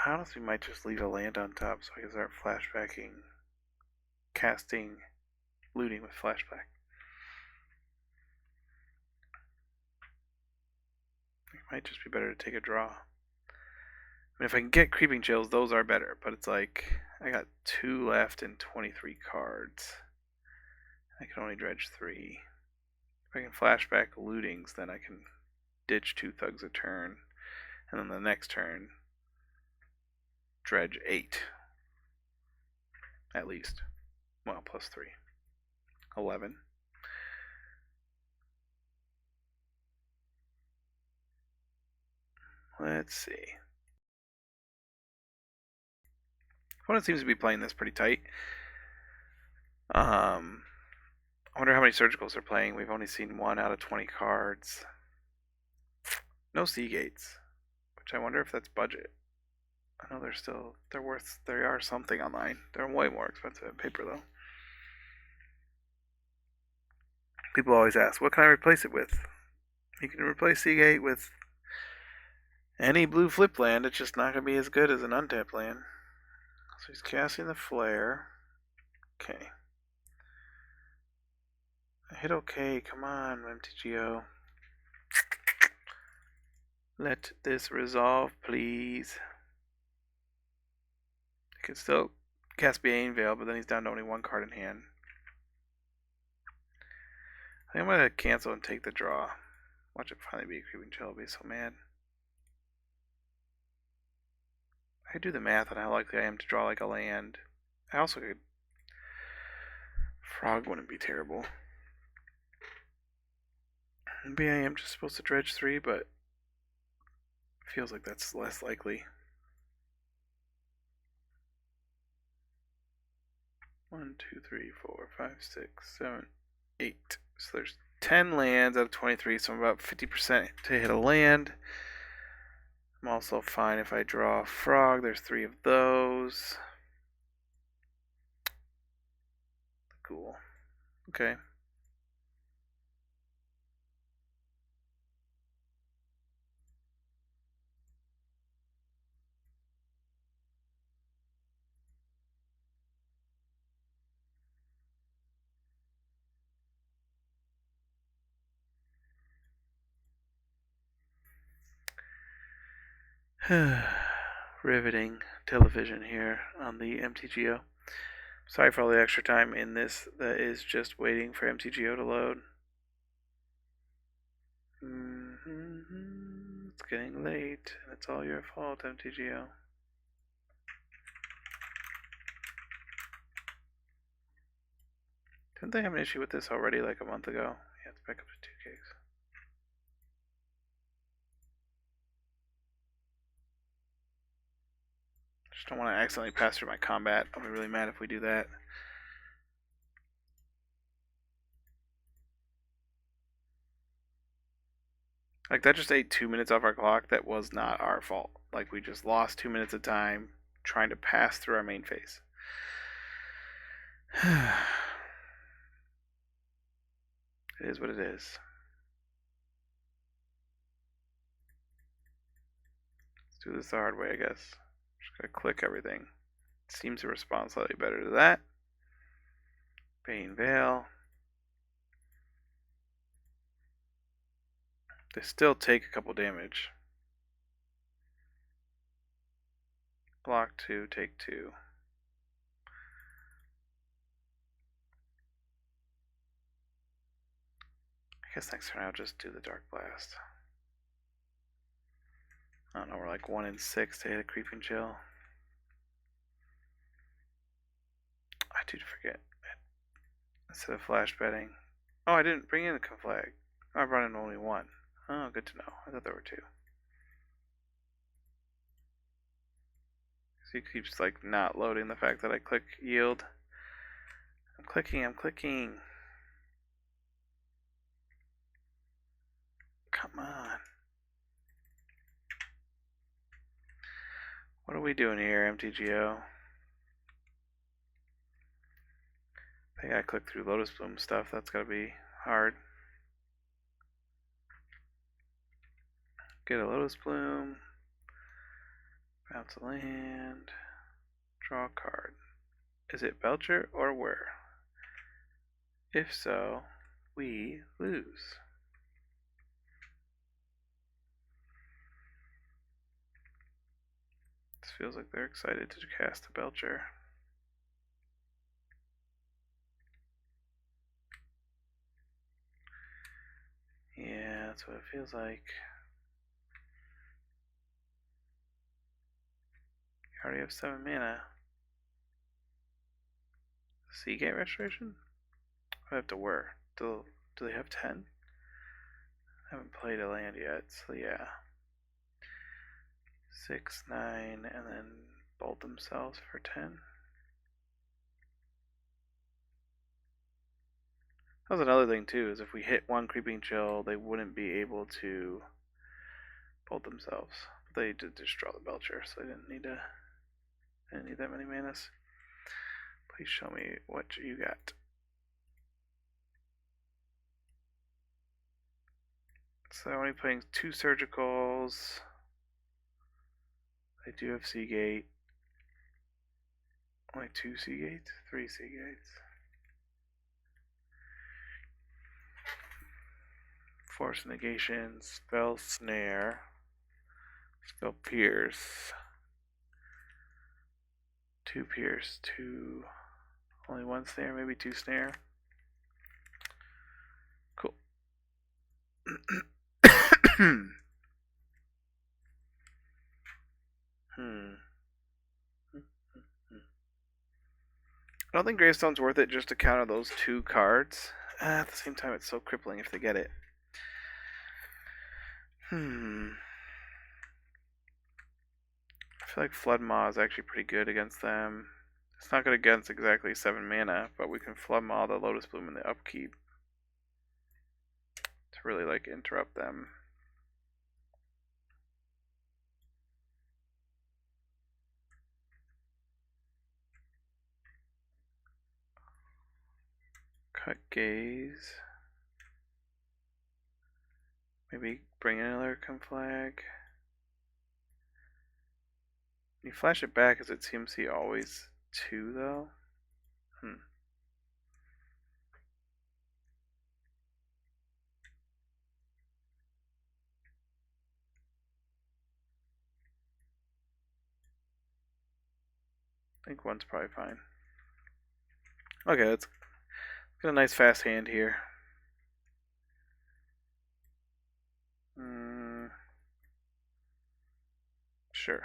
I honestly might just leave a land on top so I can start flashbacking, casting, looting with flashback. It might just be better to take a draw. I mean, if I can get creeping chills, those are better, but it's like I got 2 left and 23 cards. I can only dredge 3. If I can flashback lootings, then I can ditch 2 thugs a turn, and then the next turn dredge 8 at least. Well, plus 3. 11. Let's see. Opponent seems to be playing this pretty tight. I wonder how many surgicals they're playing. We've only seen 1 out of 20 cards. No sea gates, which I wonder if that's budget. I know they are something online. They're way more expensive on paper though. People always ask, what can I replace it with? You can replace Seagate with any blue flip land. It's just not going to be as good as an untapped land. So he's casting the flare. Okay. I hit okay. Come on, MTGO. Let this resolve, please. I can still cast Bane Veil, but then he's down to only 1 card in hand. I think I'm going to cancel and take the draw. Watch it finally be a creeping chill. I'll be so mad. I could do the math on how likely I am to draw like a land. I also could... Frog wouldn't be terrible. Maybe I am just supposed to dredge 3, but it feels like that's less likely. 1, 2, 3, 4, 5, 6, 7, 8. So there's 10 lands out of 23, so I'm about 50% to hit a land. I'm also fine if I draw a frog. There's 3 of those. Cool. Okay. Riveting television here on the MTGO. Sorry for all the extra time in this that is just waiting for MTGO to load. It's getting late, and it's all your fault, MTGO. Didn't they have an issue with this already like a month ago? Yeah, it's back up to 2 gigs. Just don't want to accidentally pass through my combat. I'll be really mad if we do that. Like, that just ate 2 minutes off our clock. That was not our fault. Like, we just lost 2 minutes of time trying to pass through our main phase. It is what it is. Let's do this the hard way, I guess. Just gotta click everything. Seems to respond slightly better to that. Bane Veil. They still take a couple damage. Block 2, take 2. I guess next turn I'll just do the Dark Blast. I don't know, we're like 1 in 6 to hit a Creeping Chill. I do forget. Instead of flash betting. Oh, I didn't bring in the conflag. Oh, I brought in only 1. Oh, good to know. I thought there were 2. So he keeps like not loading the fact that I click yield. I'm clicking. Come on. What are we doing here, MTGO? I gotta click through Lotus Bloom stuff. That's gotta be hard. Get a Lotus Bloom. Bounce a land. Draw a card. Is it Belcher or Whir? If so, we lose. This feels like they're excited to cast a Belcher. Yeah, that's what it feels like. You already have 7 mana. Seagate Restoration? I have to Whir. Do they have 10? I haven't played a land yet, so yeah. 6, 9, and then bolt themselves for 10. That was another thing too, is if we hit one Creeping Chill, they wouldn't be able to bolt themselves. They did just draw the Belcher, so they didn't need that many manas. Please show me what you got. So I'm only playing 2 Surgicals. I do have Seagate. Only 2 Seagates? 3 Seagates. Force Negation, Spell Snare, Spell Pierce. 2 Pierce, 2... Only 1 Snare, maybe 2 Snare. Cool. I don't think Gravestone's worth it just to counter those 2 cards. At the same time, it's so crippling if they get it. I feel like Flood Maw is actually pretty good against them. It's not good against exactly 7 mana, but we can Flood Maw the Lotus Bloom in the upkeep to really like interrupt them. Cut Gaze. Maybe bring in another Conflag. You flash it back as it seems he always 2 though. I think 1's probably fine. Okay, let's get a nice fast hand here. Sure.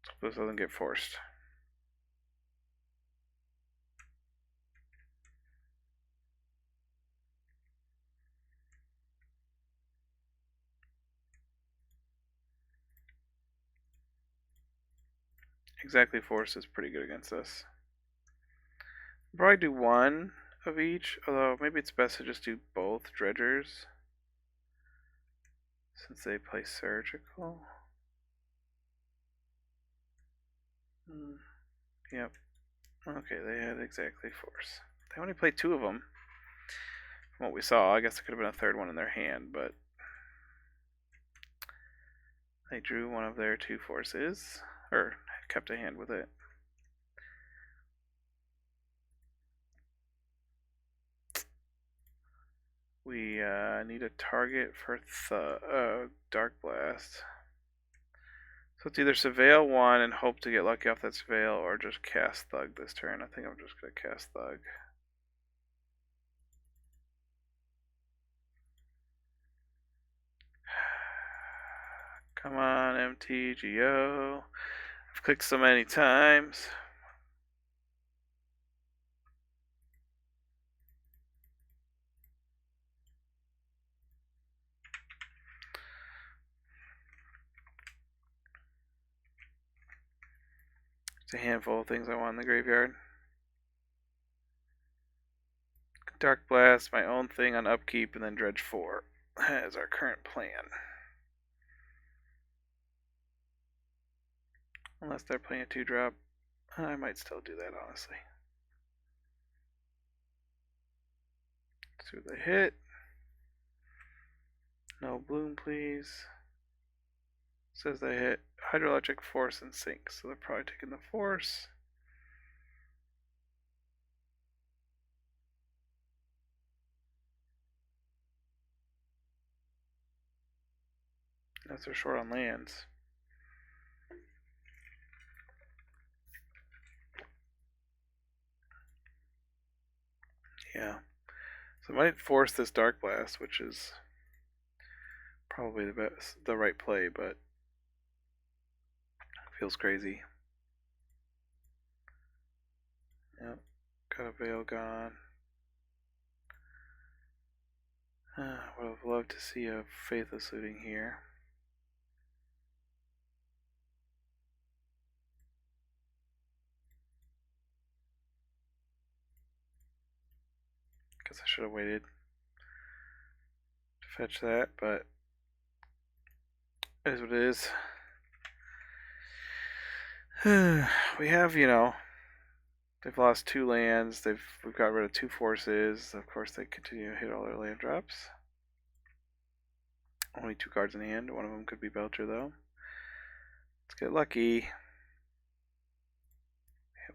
Let's hope this doesn't get forced. Exactly force is pretty good against us. I'll probably do 1 of each, although maybe it's best to just do both Dredgers since they play Surgical. Yep. Okay, they had exactly force. They only played 2 of them. From what we saw, I guess there could have been a 3rd one in their hand, but they drew 1 of their 2 forces, or kept a hand with it. We need a target for Dark Blast. So it's either Surveil 1 and hope to get lucky off that Surveil, or just cast Thug this turn. I think I'm just going to cast Thug. Come on, MTGO. I've clicked so many times. It's a handful of things I want in the graveyard. Dark Blast, my own thing on upkeep, and then Dredge 4 as our current plan. Unless they're playing a 2-drop, I might still do that, honestly. Let's see what they hit. No bloom, please. Says they hit hydroelectric, force, and sink, so they're probably taking the force. That's they're short on lands. Yeah. So I might force this Dark Blast, which is probably the right play, but feels crazy. Yep. Got a Veil gone. Would have loved to see a Faithless Looting here. Guess I should have waited to fetch that, but it is what it is. We have, they've lost 2 lands. We've got rid of 2 forces. Of course, they continue to hit all their land drops. Only 2 cards in hand. One of them could be Belcher, though. Let's get lucky. Hit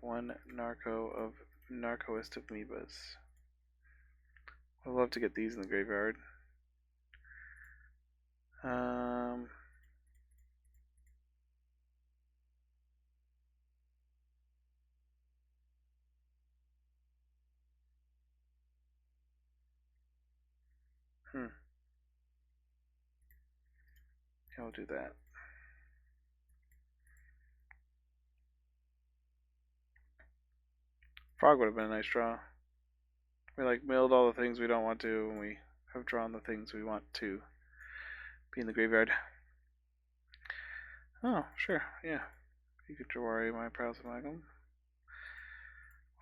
1 Narcoist of Amoebas. I'd love to get these in the graveyard. Yeah, I'll do that. Frog would have been a nice draw. We milled all the things we don't want to, and we have drawn the things we want to be in the graveyard. Oh, sure, yeah. You could Jawari my Prowess Amalgam.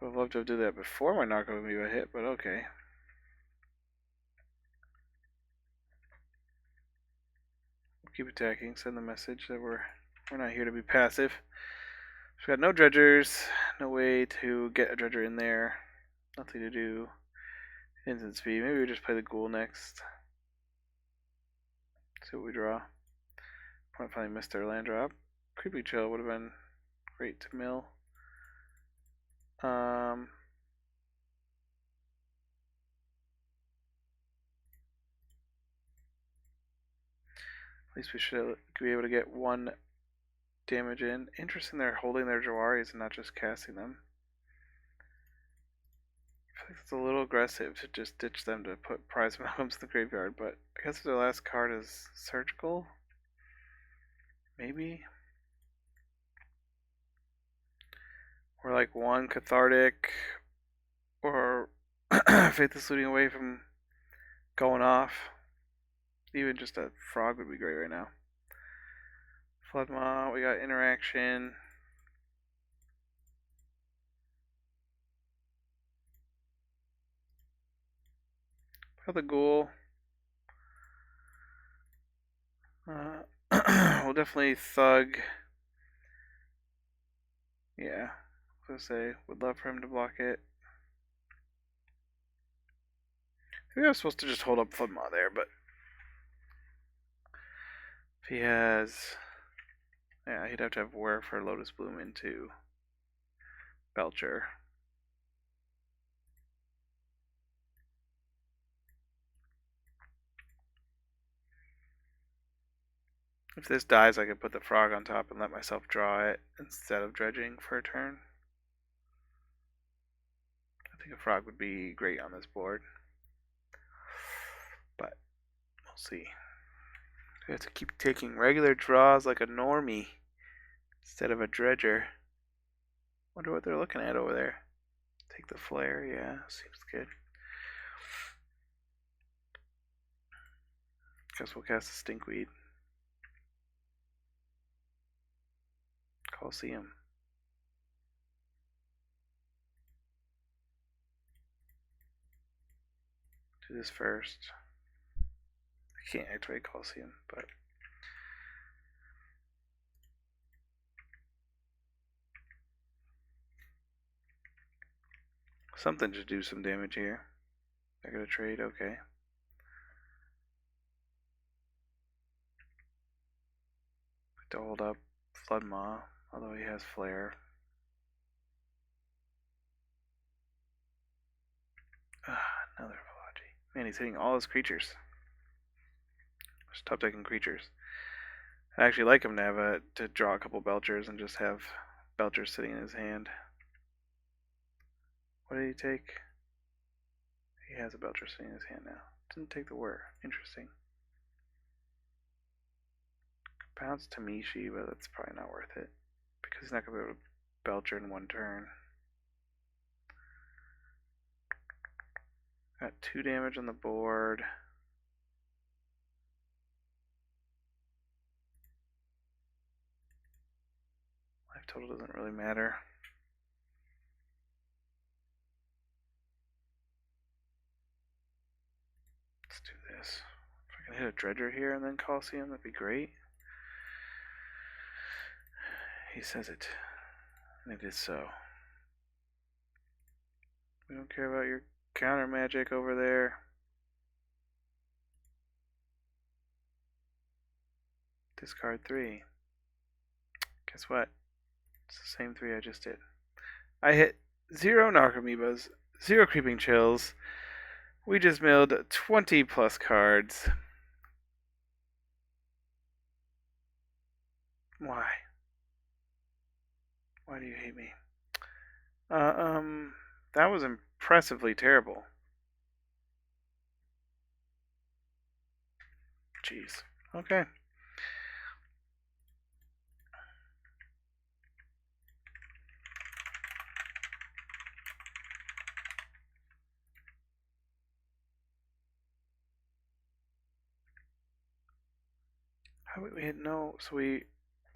Would have loved to have done that before my Narco Amoeba hit, but okay. We'll keep attacking, send the message that we're not here to be passive. We've got no dredgers, no way to get a dredger in there, nothing to do. Instant speed, maybe we just play the ghoul next. See what we draw. Might finally missed our land drop. Creepy Chill would have been great to mill. At least we should be able to get 1 damage in. Interesting they're holding their Jawaris and not just casting them. I feel like it's a little aggressive to just ditch them to put Prize Amalgams in the graveyard, but I guess their last card is Surgical? Maybe? Or 1 Cathartic, or Faithless Looting away from going off. Even just a Frog would be great right now. Floodmaw, we got Interaction. Got the Ghoul. We'll definitely Thug. Yeah, I was gonna say, would love for him to block it. Maybe I was supposed to just hold up Floodmaw there, but if he has, yeah, he'd have to have Wear for Lotus Bloom into Belcher. If this dies, I could put the Frog on top and let myself draw it instead of dredging for a turn. I think a Frog would be great on this board, but we'll see. We have to keep taking regular draws like a normie instead of a dredger. Wonder what they're looking at over there. Take the flare, yeah, seems good. Guess we'll cast a Stinkweed. Coliseum. Do this first. I can't activate Coliseum, but something to do some damage here. I got a trade, okay. to hold up Floodmaw, although he has Flare. Another Veloci. Man, he's hitting all his creatures. Just top decking creatures. I actually like him to have to draw a couple Belchers and just have Belchers sitting in his hand. What did he take? He has a Belcher sitting in his hand now. Didn't take the Whir. Interesting. Bounce Tamishi, but that's probably not worth it. Because he's not going to be able to Belcher in one turn. Got 2 damage on the board. Life total doesn't really matter. Let's do this. If I can hit a Dredger here and then Coliseum, that'd be great. He says it. And it is so. We don't care about your counter magic over there. Discard 3. Guess what? It's the same 3 I just did. I hit 0 Narcomoebas, 0 Creeping Chills. We just milled 20 plus cards. Why? Why do you hate me? That was impressively terrible. Jeez. Okay. We hit no, so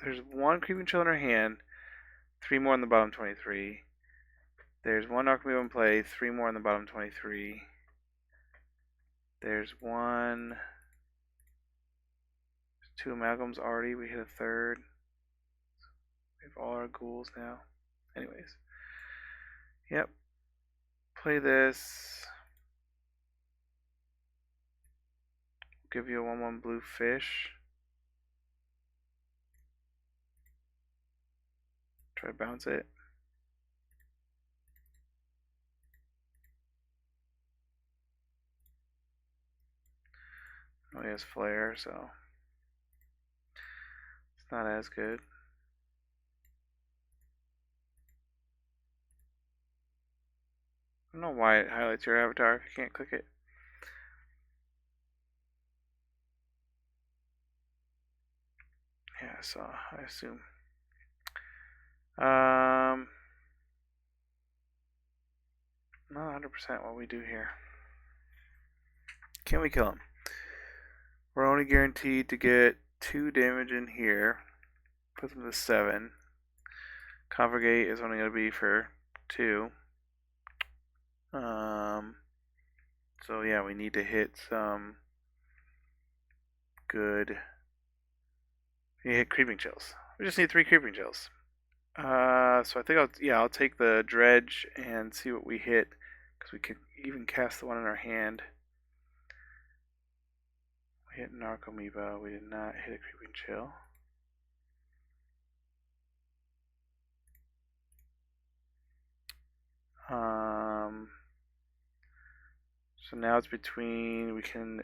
there's 1 Creeping Chill in our hand, 3 more on the bottom 23. There's 1 Narcomoeba in play, 3 more on the bottom 23. There's 1, 2 Amalgams already, we hit a 3rd. We have all our ghouls now. Anyways. Yep. Play this. Give you a 1/1 blue fish. Try to bounce it. Oh, he has Flare, so it's not as good. I don't know why it highlights your avatar if you can't click it. Yeah, so I assume. Not 100% what we do here. Can we kill him? We're only guaranteed to get 2 damage in here. Puts him to 7. Confligate is only going to be for 2. So yeah, we need to hit some good. We hit Creeping Chills. We just need 3 Creeping Chills. So I think I'll take the Dredge and see what we hit, because we can even cast the one in our hand. We hit Narcomoeba. We did not hit a Creeping Chill. So now it's between, we can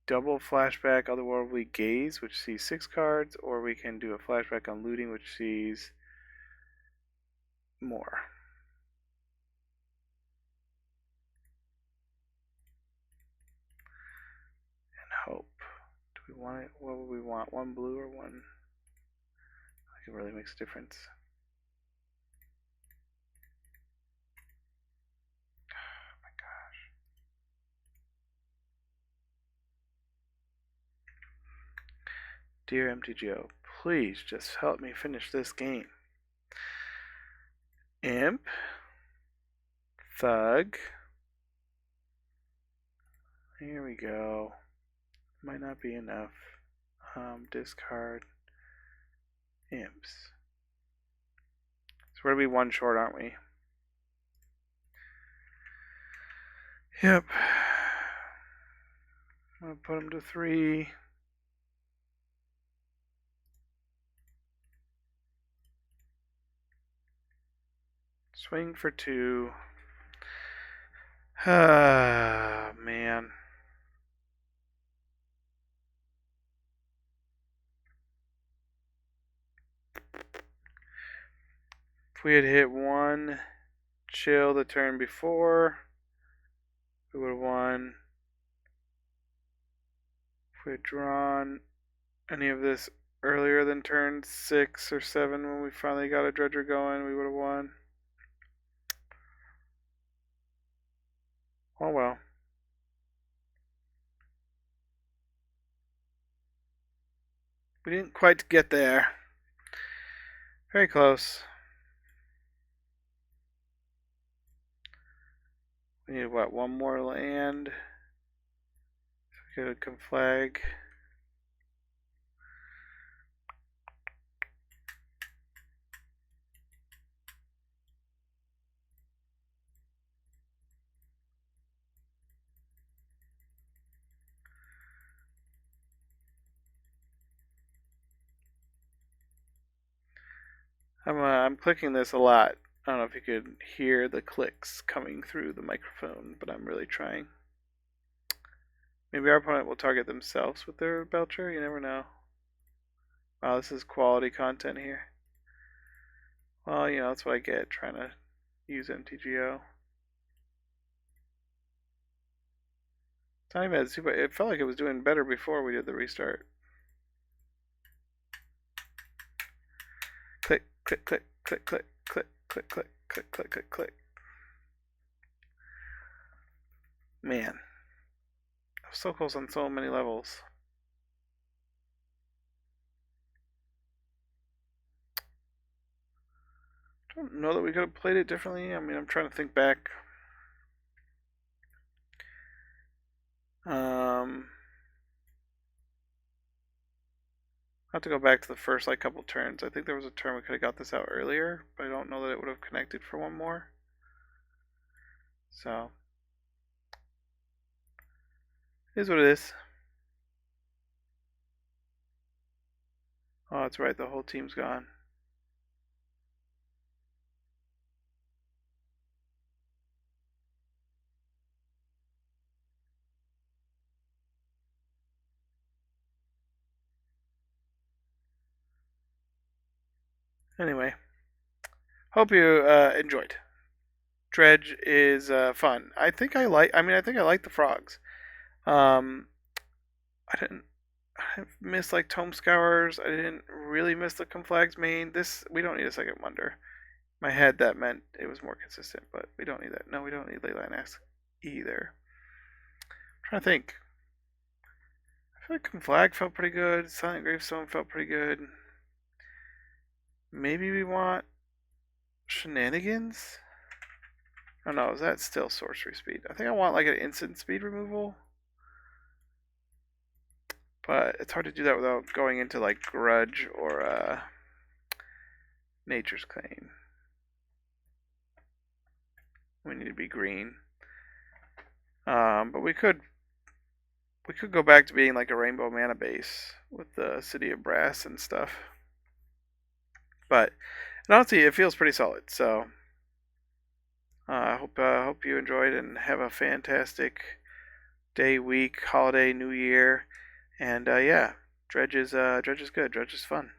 double flashback Otherworldly Gaze, which sees 6 cards, or we can do a flashback on Looting, which sees more. And hope. Do we want it? What would we want? 1 blue or 1? I think it really makes a difference. Oh my gosh. Dear MTGO, please just help me finish this game. Imp. Thug. Here we go. Might not be enough. Discard. Imps. So we're going to be 1 short, aren't we? Yep. I'm going to put him to 3. Swing for 2. Ah, man. If we had hit 1 chill the turn before, we would have won. If we had drawn any of this earlier than turn 6 or 7 when we finally got a dredger going, we would have won. Oh well. We didn't quite get there. Very close. We need what, 1 more land? Get a conflag. I'm clicking this a lot. I don't know if you could hear the clicks coming through the microphone, but I'm really trying. Maybe our opponent will target themselves with their Belcher, you never know. Wow, this is quality content here. Well, you know, that's what I get trying to use MTGO. It's not even super, it felt like it was doing better before we did the restart. Click, click, click, click, click, click, click, click, click, click, click, click. Man. So close on so many levels. I don't know that we could have played it differently. I mean, I'm trying to think back. I have to go back to the first couple turns. I think there was a turn we could have got this out earlier, but I don't know that it would have connected for 1 more. So, it is what it is. Oh, that's right, the whole team's gone. Anyway, hope you enjoyed. Dredge is fun. I think I like the frogs. I didn't miss Tome Scours. I didn't really miss the Conflags main. We don't need a second wonder. In my head that meant it was more consistent, but we don't need that. No, we don't need Leyline X either. I'm trying to think. I feel like Conflag felt pretty good. Silent Gravestone felt pretty good. Maybe we want Shenanigans? Oh no, is that still sorcery speed? I think I want an instant speed removal. But it's hard to do that without going into Grudge or Nature's Claim. We need to be green. But we could go back to being a rainbow mana base with the City of Brass and stuff. But honestly, it feels pretty solid. So I hope you enjoyed and have a fantastic day, week, holiday, New Year, and yeah, Dredge is good. Dredge is fun.